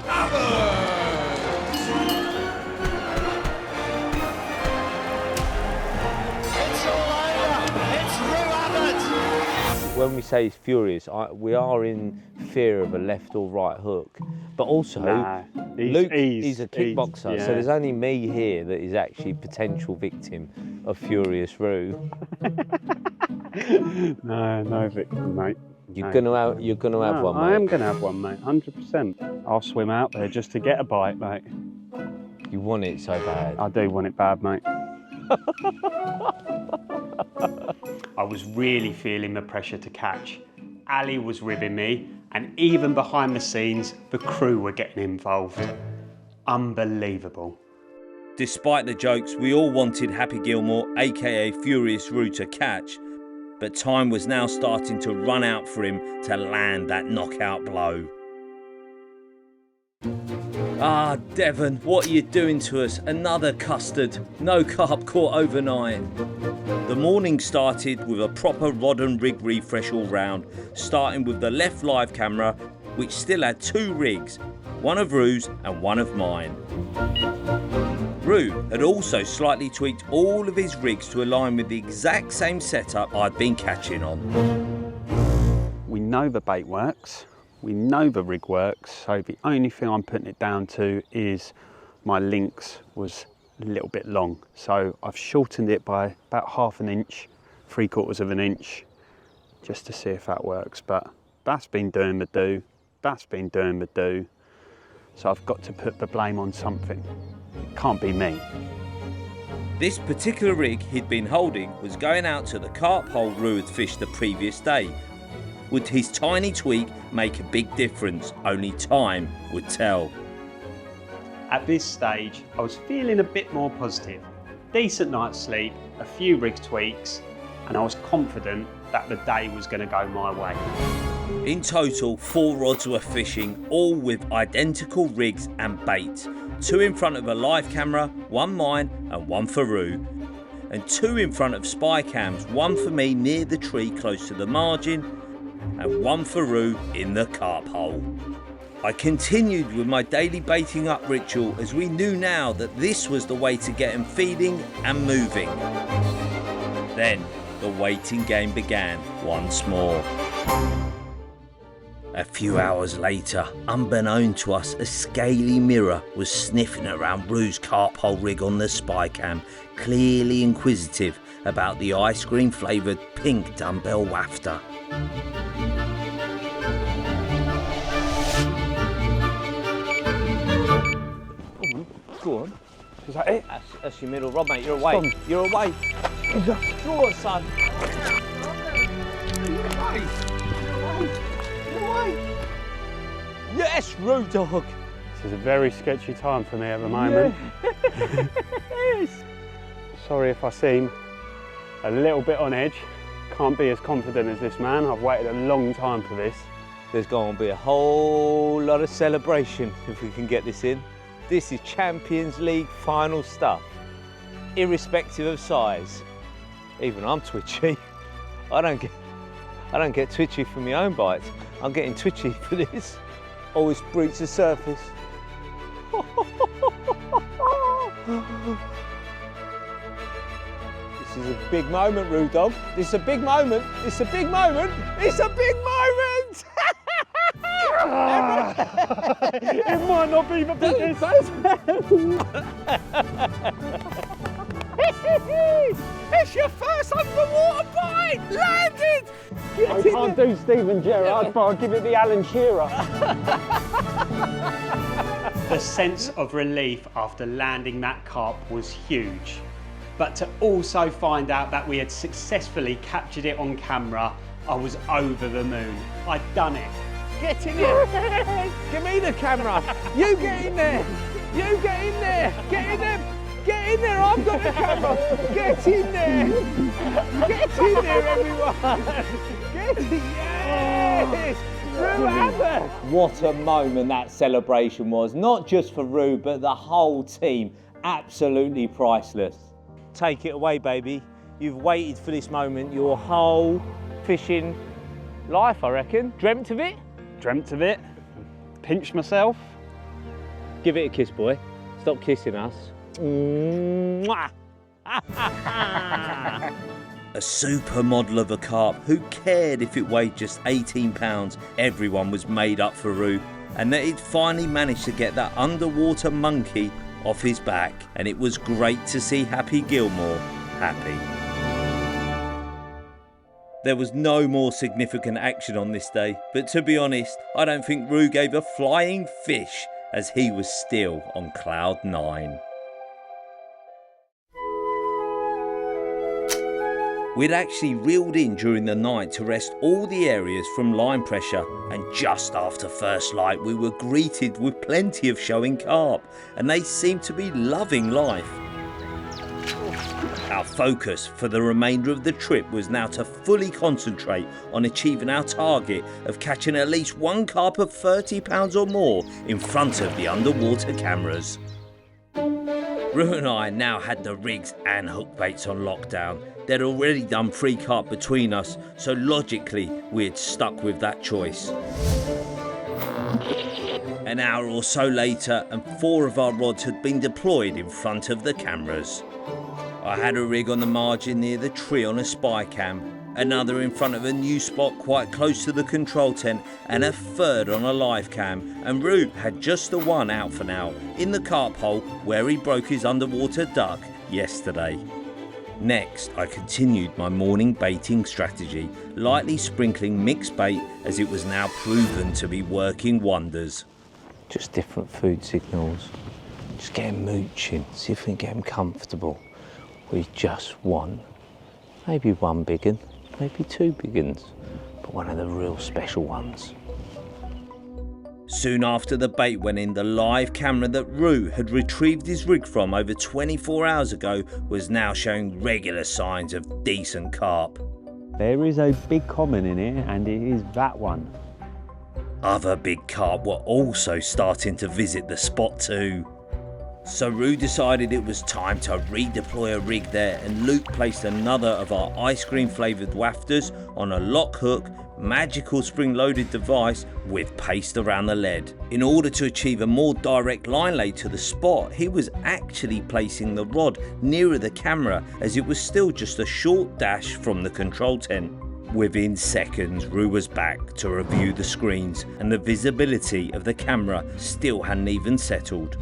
Abbott! It's all over. It's Roo Abbott. When we say he's furious, we are in fear of a left or right hook. But also, Luke, he's a kickboxer, yeah. so there's only me here that is actually potential victim of furious Roo. No victim, mate. You're gonna have one, mate. I am gonna have one, mate. 100%. I'll swim out there just to get a bite, mate. You want it so bad. I do want it bad, mate. I was really feeling the pressure to catch. Ali was ribbing me, and even behind the scenes, the crew were getting involved. Unbelievable. Despite the jokes, we all wanted Happy Gilmore, aka Furious Roo, to catch, but time was now starting to run out for him to land that knockout blow. Ah, Devon, what are you doing to us? Another custard. No carp caught overnight. The morning started with a proper rod and rig refresh all round, starting with the left live camera, which still had 2 rigs, one of Roo's and one of mine. Roo had also slightly tweaked all of his rigs to align with the exact same setup I'd been catching on. We know the bait works, we know the rig works, so the only thing I'm putting it down to is my links was a little bit long. So I've shortened it by about ½ an inch, 3/4 of an inch, just to see if that works. But that's been doing the do, that's been doing the do. So I've got to put the blame on something. It can't be me. This particular rig he'd been holding was going out to the carp hole Roo had fished the previous day. Would his tiny tweak make a big difference? Only time would tell. At this stage, I was feeling a bit more positive. Decent night's sleep, a few rig tweaks, and I was confident that the day was going to go my way. In total, 4 rods were fishing, all with identical rigs and bait. 2 in front of a live camera, 1 mine and 1 for Roo. And 2 in front of spy cams, 1 for me near the tree close to the margin, and 1 for Roo in the carp hole. I continued with my daily baiting up ritual, as we knew now that this was the way to get them feeding and moving. Then the waiting game began once more. A few hours later, unbeknown to us, a scaly mirror was sniffing around Roo's carp hole rig on the spy cam, clearly inquisitive about the ice cream flavoured pink dumbbell wafter. Go on. Is that it? That's your middle rod, mate. You're away. You're away. Go on, son. Yes, Roo dog. This is a very sketchy time for me at the moment. Yes. Sorry if I seem a little bit on edge. Can't be as confident as this man. I've waited a long time for this. There's going to be a whole lot of celebration if we can get this in. This is Champions League final stuff, irrespective of size. Even I'm twitchy. I don't get twitchy for my own bites. I'm getting twitchy for this. Always breach the surface. This is a big moment, Roo dog. This is a big moment. It's a big moment. It's a big moment. It might not be the biggest. It's your first underwater bite! Landed! I can't do Steven Gerrard, but I'll give it the Alan Shearer. The sense of relief after landing that carp was huge. But to also find out that we had successfully captured it on camera, I was over the moon. I'd done it. Get in here! Give me the camera! You get in there! You get in there! Get in there! Get in there! I've got the camera! Get in there! Get in there, everyone! Get in! Yes! Roo Abbott! What a moment that celebration was, not just for Roo, but the whole team. Absolutely priceless. Take it away, baby. You've waited for this moment your whole fishing life, I reckon. Dreamt of it? Dreamt of it. Pinched myself. Give it a kiss, boy. Stop kissing us. Mwah. A supermodel of a carp, who cared if it weighed just 18 pounds? Everyone was made up for Roo, and that he'd finally managed to get that underwater monkey off his back, and it was great to see Happy Gilmore happy. There was no more significant action on this day, but to be honest, I don't think Roo gave a flying fish, as he was still on cloud 9. We'd actually reeled in during the night to rest all the areas from line pressure, and just after first light we were greeted with plenty of showing carp, and they seemed to be loving life. Our focus for the remainder of the trip was now to fully concentrate on achieving our target of catching at least one carp of 30 pounds or more in front of the underwater cameras. Roo and I now had the rigs and hook baits on lockdown. They'd already done 3 carp between us, so logically we had stuck with that choice. An hour or so later and 4 of our rods had been deployed in front of the cameras. I had a rig on the margin near the tree on a spy cam, another in front of a new spot quite close to the control tent, and a third on a live cam, and Roo had just the one out for now, in the carp hole where he broke his underwater duck yesterday. Next, I continued my morning baiting strategy, lightly sprinkling mixed bait as it was now proven to be working wonders. Just different food signals. Just get him mooching, see if we can get him comfortable. We just one, maybe one big un, maybe 2 big uns, but one of the real special ones. Soon after the bait went in, the live camera that Roo had retrieved his rig from over 24 hours ago was now showing regular signs of decent carp. There is a big common in here, and it is that one. Other big carp were also starting to visit the spot too. So Roo decided it was time to redeploy a rig there, and Luc placed another of our ice cream flavoured wafters on a lock hook, magical spring loaded device with paste around the lead. In order to achieve a more direct line lay to the spot, he was actually placing the rod nearer the camera, as it was still just a short dash from the control tent. Within seconds, Roo was back to review the screens, and the visibility of the camera still hadn't even settled.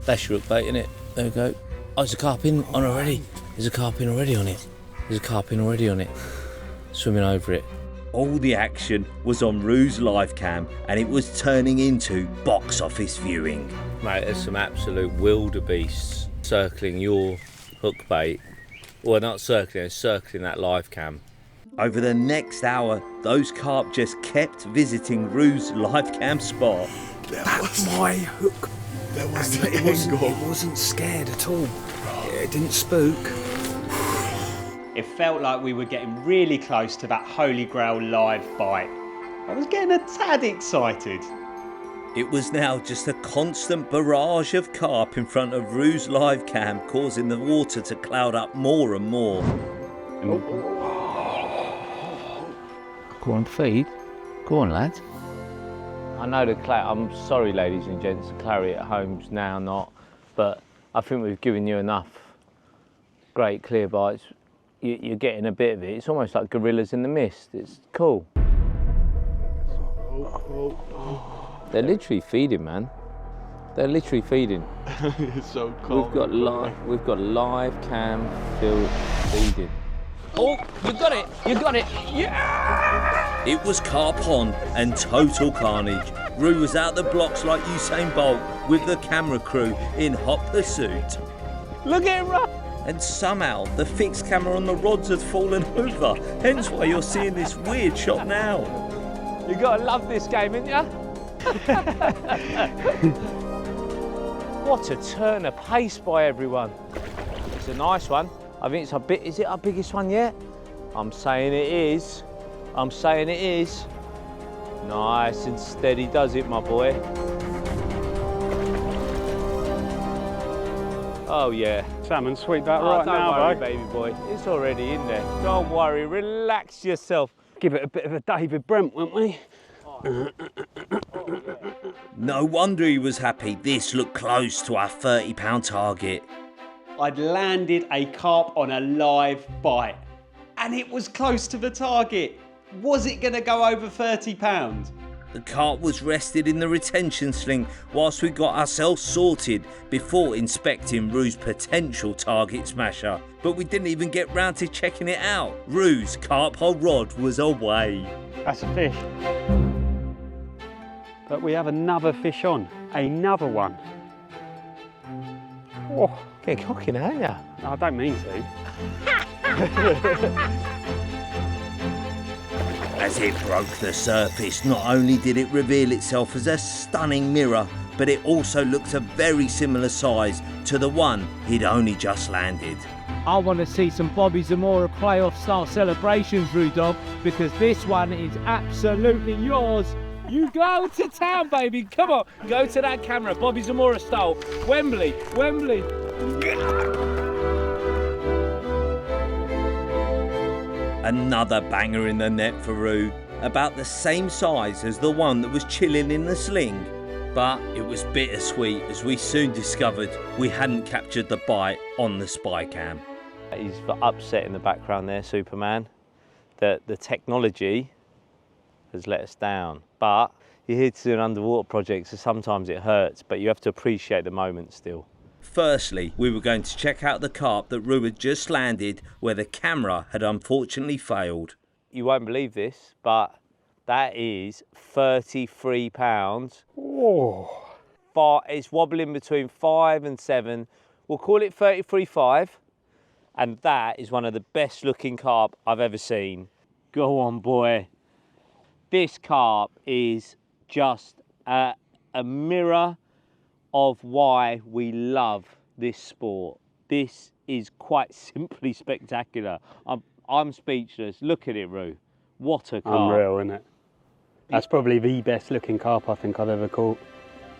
That's your hook bait, innit? There we go. Oh, there's a carp in on already. There's a carp in already on it. There's a carp in already on it. Swimming over it. All the action was on Roo's live cam, and it was turning into box office viewing. Mate, there's some absolute wildebeests circling your hook bait. Well, not circling, circling that live cam. Over the next hour, those carp just kept visiting Roo's live cam spot. That's my hook. That was the It wasn't scared at all. It didn't spook. It felt like we were getting really close to that holy grail live bite. I was getting a tad excited. It was now just a constant barrage of carp in front of Roo's live cam, causing the water to cloud up more and more. Go on, feed. Go on, lads. I know I'm sorry, ladies and gents, the clarity at home's now not, but I think we've given you enough great clear bites. You're getting a bit of it. It's almost like gorillas in the mist. It's cool. They're literally feeding, man. They're literally feeding. It's so cold. We've got live cam filled feeding. Oh, you got it! You got it! Yeah! It was carp on and total carnage. Roo was out the blocks like Usain Bolt with the camera crew in hot pursuit. Look at him run! And somehow the fixed camera on the rods had fallen over, hence why you're seeing this weird shot now. You gotta love this game, ain't ya? What a turn of pace by everyone. It's a nice one. I think it's is it our biggest one yet? I'm saying it is. I'm saying it is. Nice and steady does it, my boy. Oh yeah. Salmon, sweep that right now, don't worry, bro. baby boy. It's already in there. Don't worry, relax yourself. Give it a bit of a David Brent, won't we? No wonder he was happy. This looked close to our £30 target. I'd landed a carp on a live bite, and it was close to the target. Was it going to go over £30? The carp was rested in the retention sling whilst we got ourselves sorted before inspecting Roo's potential target smasher. But we didn't even get round to checking it out. Roo's carp hole rod was away. That's a fish. But we have another fish on. Another one. Oh, Getting cocky now, aren't ya? I don't mean to. As it broke the surface, not only did it reveal itself as a stunning mirror, but it also looked a very similar size to the one he'd only just landed. I want to see some Bobby Zamora playoff style celebrations, Rudolph, because this one is absolutely yours. You go to town, baby. Come on, go to that camera, Bobby Zamora style. Wembley, Wembley. Another banger in the net for Roo, about the same size as the one that was chilling in the sling. But it was bittersweet as we soon discovered we hadn't captured the bite on the spy cam. He's upset in the background there, Superman, that the technology has let us down. But you're here to do an underwater project, so sometimes it hurts, but you have to appreciate the moment still. Firstly, we were going to check out the carp that Roo had just landed where the camera had unfortunately failed. You won't believe this, but that is £33. Oh. It's wobbling between 5 and 7. We'll call it 33.5. And that is one of the best looking carp I've ever seen. Go on, boy. This carp is just a mirror of why we love this sport. This is quite simply spectacular. I'm speechless. Look at it, Roo. What a carp. Unreal, isn't it? That's probably the best looking carp I think I've ever caught.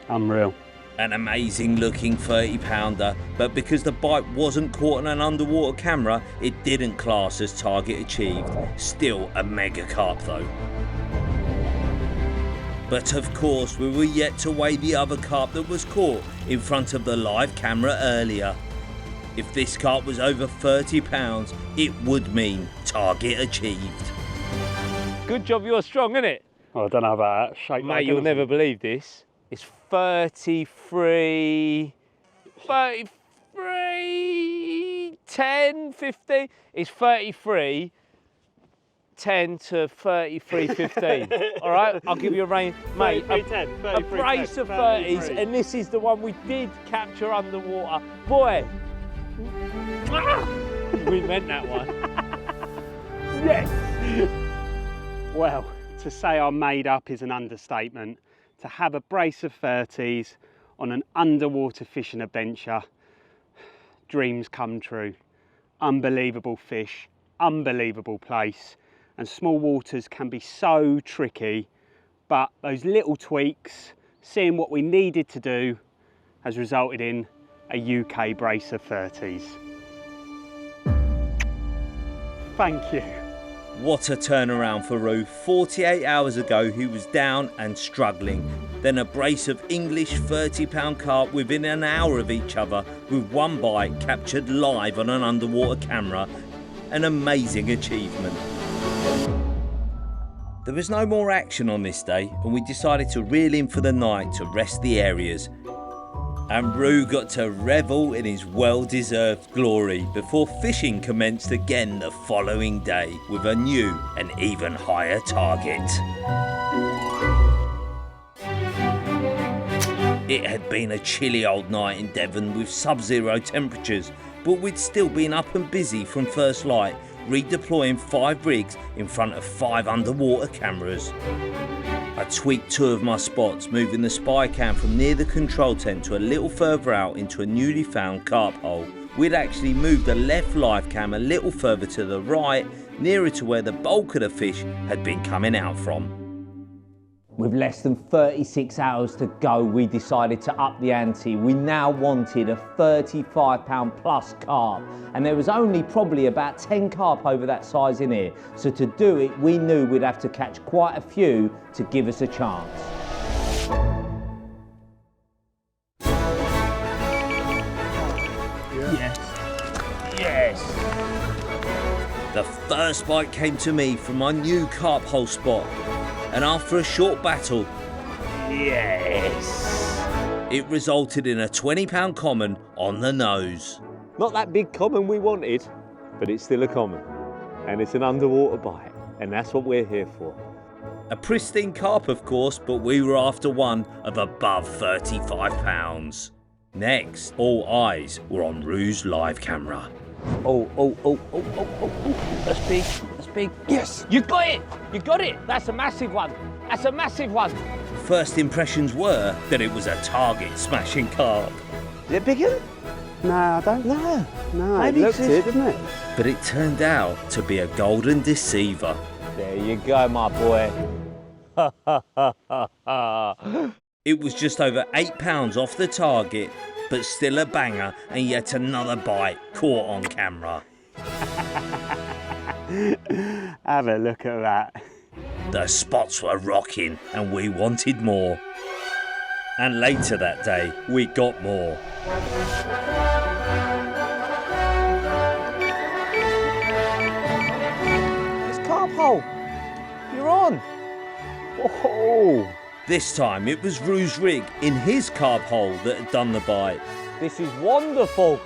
Unreal. An amazing looking 30-pounder, but because the bite wasn't caught on an underwater camera, it didn't class as target achieved. Still a mega carp though. But of course we were yet to weigh the other carp that was caught in front of the live camera earlier. If this carp was over £30, it would mean target achieved. Good job you're strong, isn't it? Oh, I don't know about that. Shake Mate, you'll never believe this. It's 33, 10, 15. It's 33, 10 to 33, 15. All right, I'll give you a range. Mate, a brace of 30s, and this is the one we did capture underwater. Boy, we meant that one. Yes! Well, to say I'm made up is an understatement. To have a brace of 30s on an underwater fishing adventure, dreams come true. Unbelievable fish, unbelievable place, and small waters can be so tricky, but those little tweaks, seeing what we needed to do, has resulted in a UK brace of 30s. Thank you. What a turnaround for Roo. 48 hours ago he was down and struggling. Then a brace of English 30-pound carp within an hour of each other with one bite captured live on an underwater camera. An amazing achievement. There was no more action on this day and we decided to reel in for the night to rest the areas. And Roo got to revel in his well-deserved glory before fishing commenced again the following day with a new and even higher target. It had been a chilly old night in Devon with sub-zero temperatures, but we'd still been up and busy from first light, redeploying 5 rigs in front of 5 underwater cameras. I tweaked 2 of my spots, moving the spy cam from near the control tent to a little further out into a newly found carp hole. We'd actually moved the left live cam a little further to the right, nearer to where the bulk of the fish had been coming out from. With less than 36 hours to go, we decided to up the ante. We now wanted a 35-pound plus carp, and there was only probably about 10 carp over that size in here. So to do it, we knew we'd have to catch quite a few to give us a chance. Yes. Yes! The first bite came to me from my new carp hole spot. And after a short battle, yes, it resulted in a 20-pound common on the nose. Not that big common we wanted, but it's still a common. And it's an underwater bite, and that's what we're here for. A pristine carp, of course, but we were after one of above 35 pounds. Next, all eyes were on Roo's live camera. Oh, that's big, that's big. Yes, you got it, you got it. That's a massive one, that's a massive one. First impressions were that it was a target smashing carp. Is it bigger? No, I don't know. No, Maybe it looked it, didn't it? But it turned out to be a golden deceiver. There you go, my boy. It was just over 8 pounds off the target, but still a banger, and yet another bite caught on camera. Have a look at that. The spots were rocking and we wanted more. And later that day, we got more. It's carp hole. You're on. Oh. This time it was Roo's rig in his carp hole that had done the bite. This is wonderful.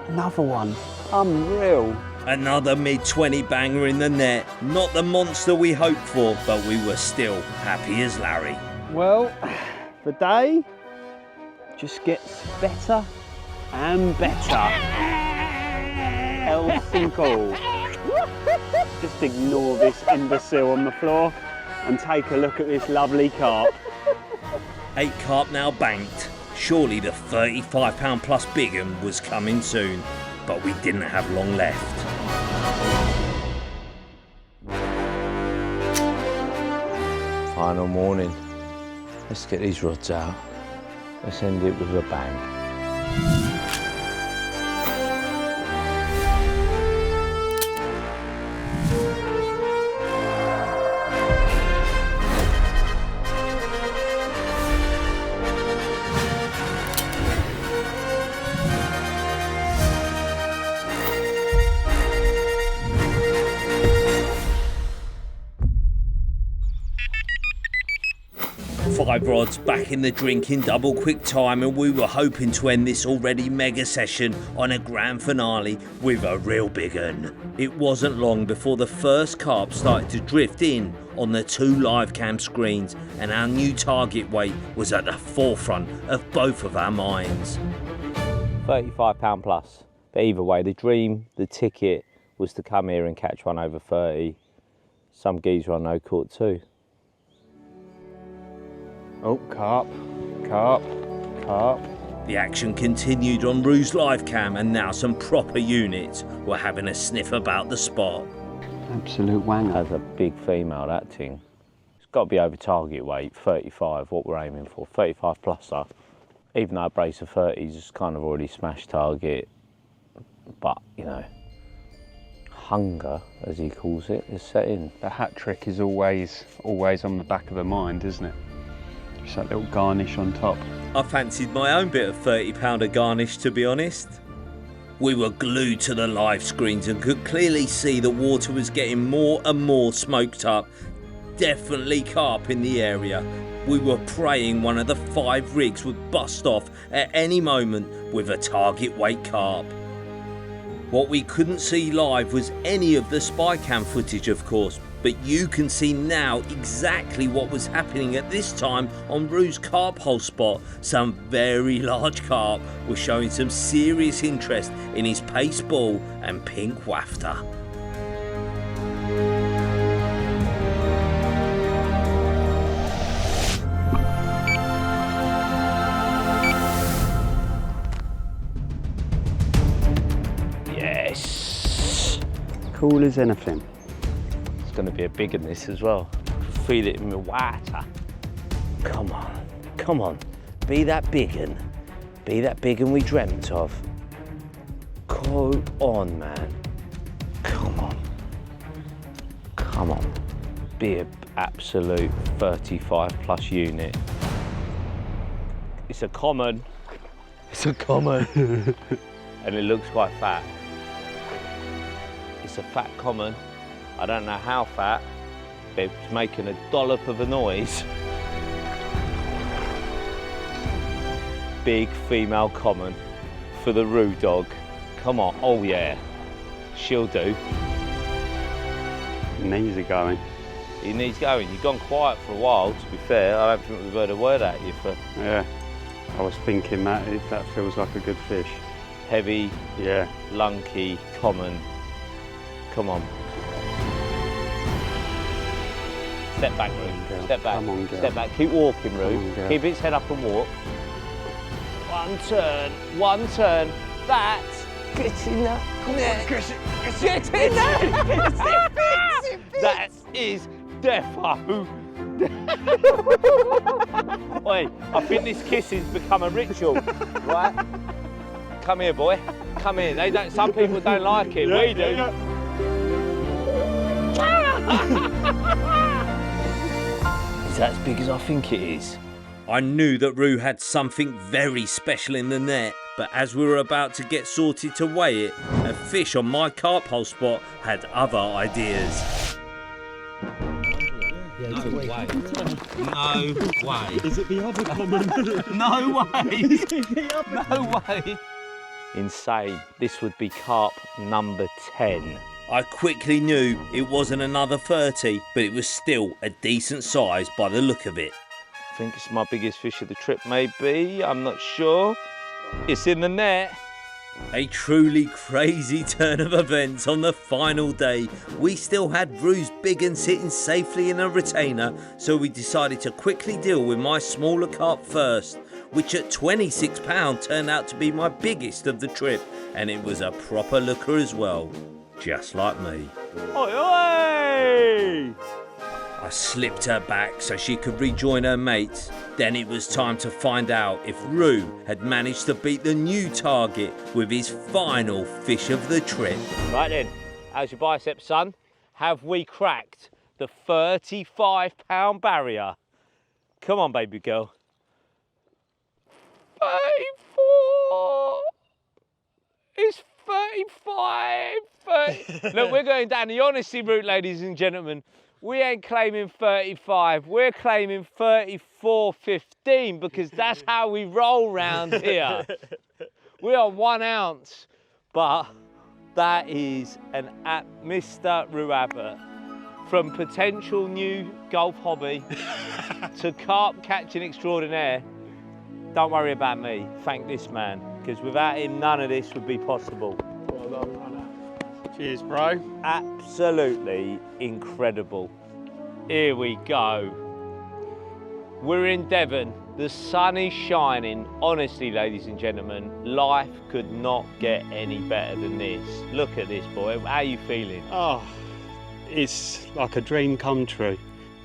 Another one. Unreal. Another mid-20 banger in the net. Not the monster we hoped for, but we were still happy as Larry. Well, the day just gets better and better. Health and all. Just ignore this imbecile on the floor and take a look at this lovely carp. 8 carp now banked. Surely the 35-pound plus big one was coming soon, but we didn't have long left. Final morning. Let's get these rods out. Let's end it with a bang. rods back in the drink in double quick time, and we were hoping to end this already mega session on a grand finale with a real big un. It wasn't long before the first carp started to drift in on the 2 live cam screens, and our new target weight was at the forefront of both of our minds. £35 plus. But either way, the dream, the ticket, was to come here and catch one over 30. Some geezer I know caught 2. Oh, carp, carp, carp. The action continued on Roo's live cam, and now some proper units were having a sniff about the spot. Absolute wanger. That's a big female, that thing. It's got to be over target weight, 35, what we're aiming for, 35 plus though. Even though a brace of 30s is kind of already smashed target, but you know, hunger, as he calls it, is set in. The hat trick is always on the back of the mind, isn't it? Just that little garnish on top. I fancied my own bit of 30-pounder garnish, to be honest. We were glued to the live screens and could clearly see the water was getting more and more smoked up. Definitely carp in the area. We were praying one of the 5 rigs would bust off at any moment with a target weight carp. What we couldn't see live was any of the spy cam footage, of course, but you can see now exactly what was happening at this time on Roo's carp hole spot. Some very large carp were showing some serious interest in his pace ball and pink wafter. Yes! Cool as anything. It's going to be a big in this as well. Feel it in my water. Come on, come on. Be that big un. Be that big un we dreamt of. Go on, man. Come on. Come on. Be an absolute 35 plus unit. It's a common. It's a common. And it looks quite fat. It's a fat common. I don't know how fat, but it's making a dollop of a noise. Big female common for the Roo dog. Come on, oh yeah, she'll do. Knees are going. He needs going. You've gone quiet for a while, to be fair. I don't think we've heard a word out of you for... Yeah, I was thinking that feels like a good fish. Heavy, yeah, lunky, common. Come on. Step back, Roo. Step back. Come on, girl. Step back. Keep walking, Roo. Come on, girl. Keep its head up and walk. One turn. One turn. That's... Get in there. Get in there. That is defo. Oi, I think this kissing's become a ritual, right? Come here, boy. Come here. They don't. Some people don't like it. We do. Is that as big as I think it is? I knew that Roo had something very special in the net, but as we were about to get sorted to weigh it, a fish on my carp hole spot had other ideas. No way. No way. Is it the other common? No way. No way. Insane. This would be carp number 10. I quickly knew it wasn't another 30, but it was still a decent size by the look of it. I think it's my biggest fish of the trip, maybe. I'm not sure. It's in the net. A truly crazy turn of events on the final day. We still had Roo's big un sitting safely in a retainer, so we decided to quickly deal with my smaller carp first, which at £26 turned out to be my biggest of the trip, and it was a proper looker as well, just like me. Oi, oi! I slipped her back so she could rejoin her mates. Then it was time to find out if Roo had managed to beat the new target with his final fish of the trip. Right then, how's your bicep, son? Have we cracked the 35-pound barrier? Come on, baby girl. 34. It's 35. 30. Look, we're going down the honesty route, ladies and gentlemen. We ain't claiming 35, we're claiming 34.15 because that's how we roll round here. We are 1 ounce, but that is Mr. Roo Abbott. From potential new golf hobby to carp catching extraordinaire. Don't worry about me, thank this man, because without him none of this would be possible. Well done, runner. Cheers, bro. Absolutely incredible. Here we go. We're in Devon, the sun is shining. Honestly, ladies and gentlemen, life could not get any better than this. Look at this, boy, how are you feeling? Oh, it's like a dream come true.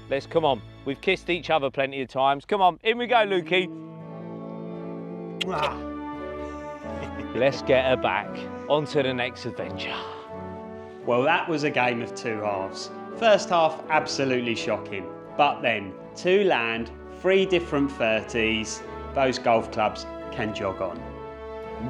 Let's, come on, we've kissed each other plenty of times. Come on, in we go, Lukey. Let's get her back, on to the next adventure. Well, that was a game of two halves. First half, absolutely shocking. But then, 2 land, 3 different 30s, those golf clubs can jog on.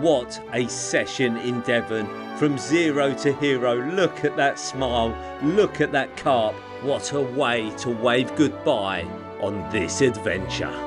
What a session in Devon. From zero to hero. Look at that smile. Look at that carp. What a way to wave goodbye on this adventure.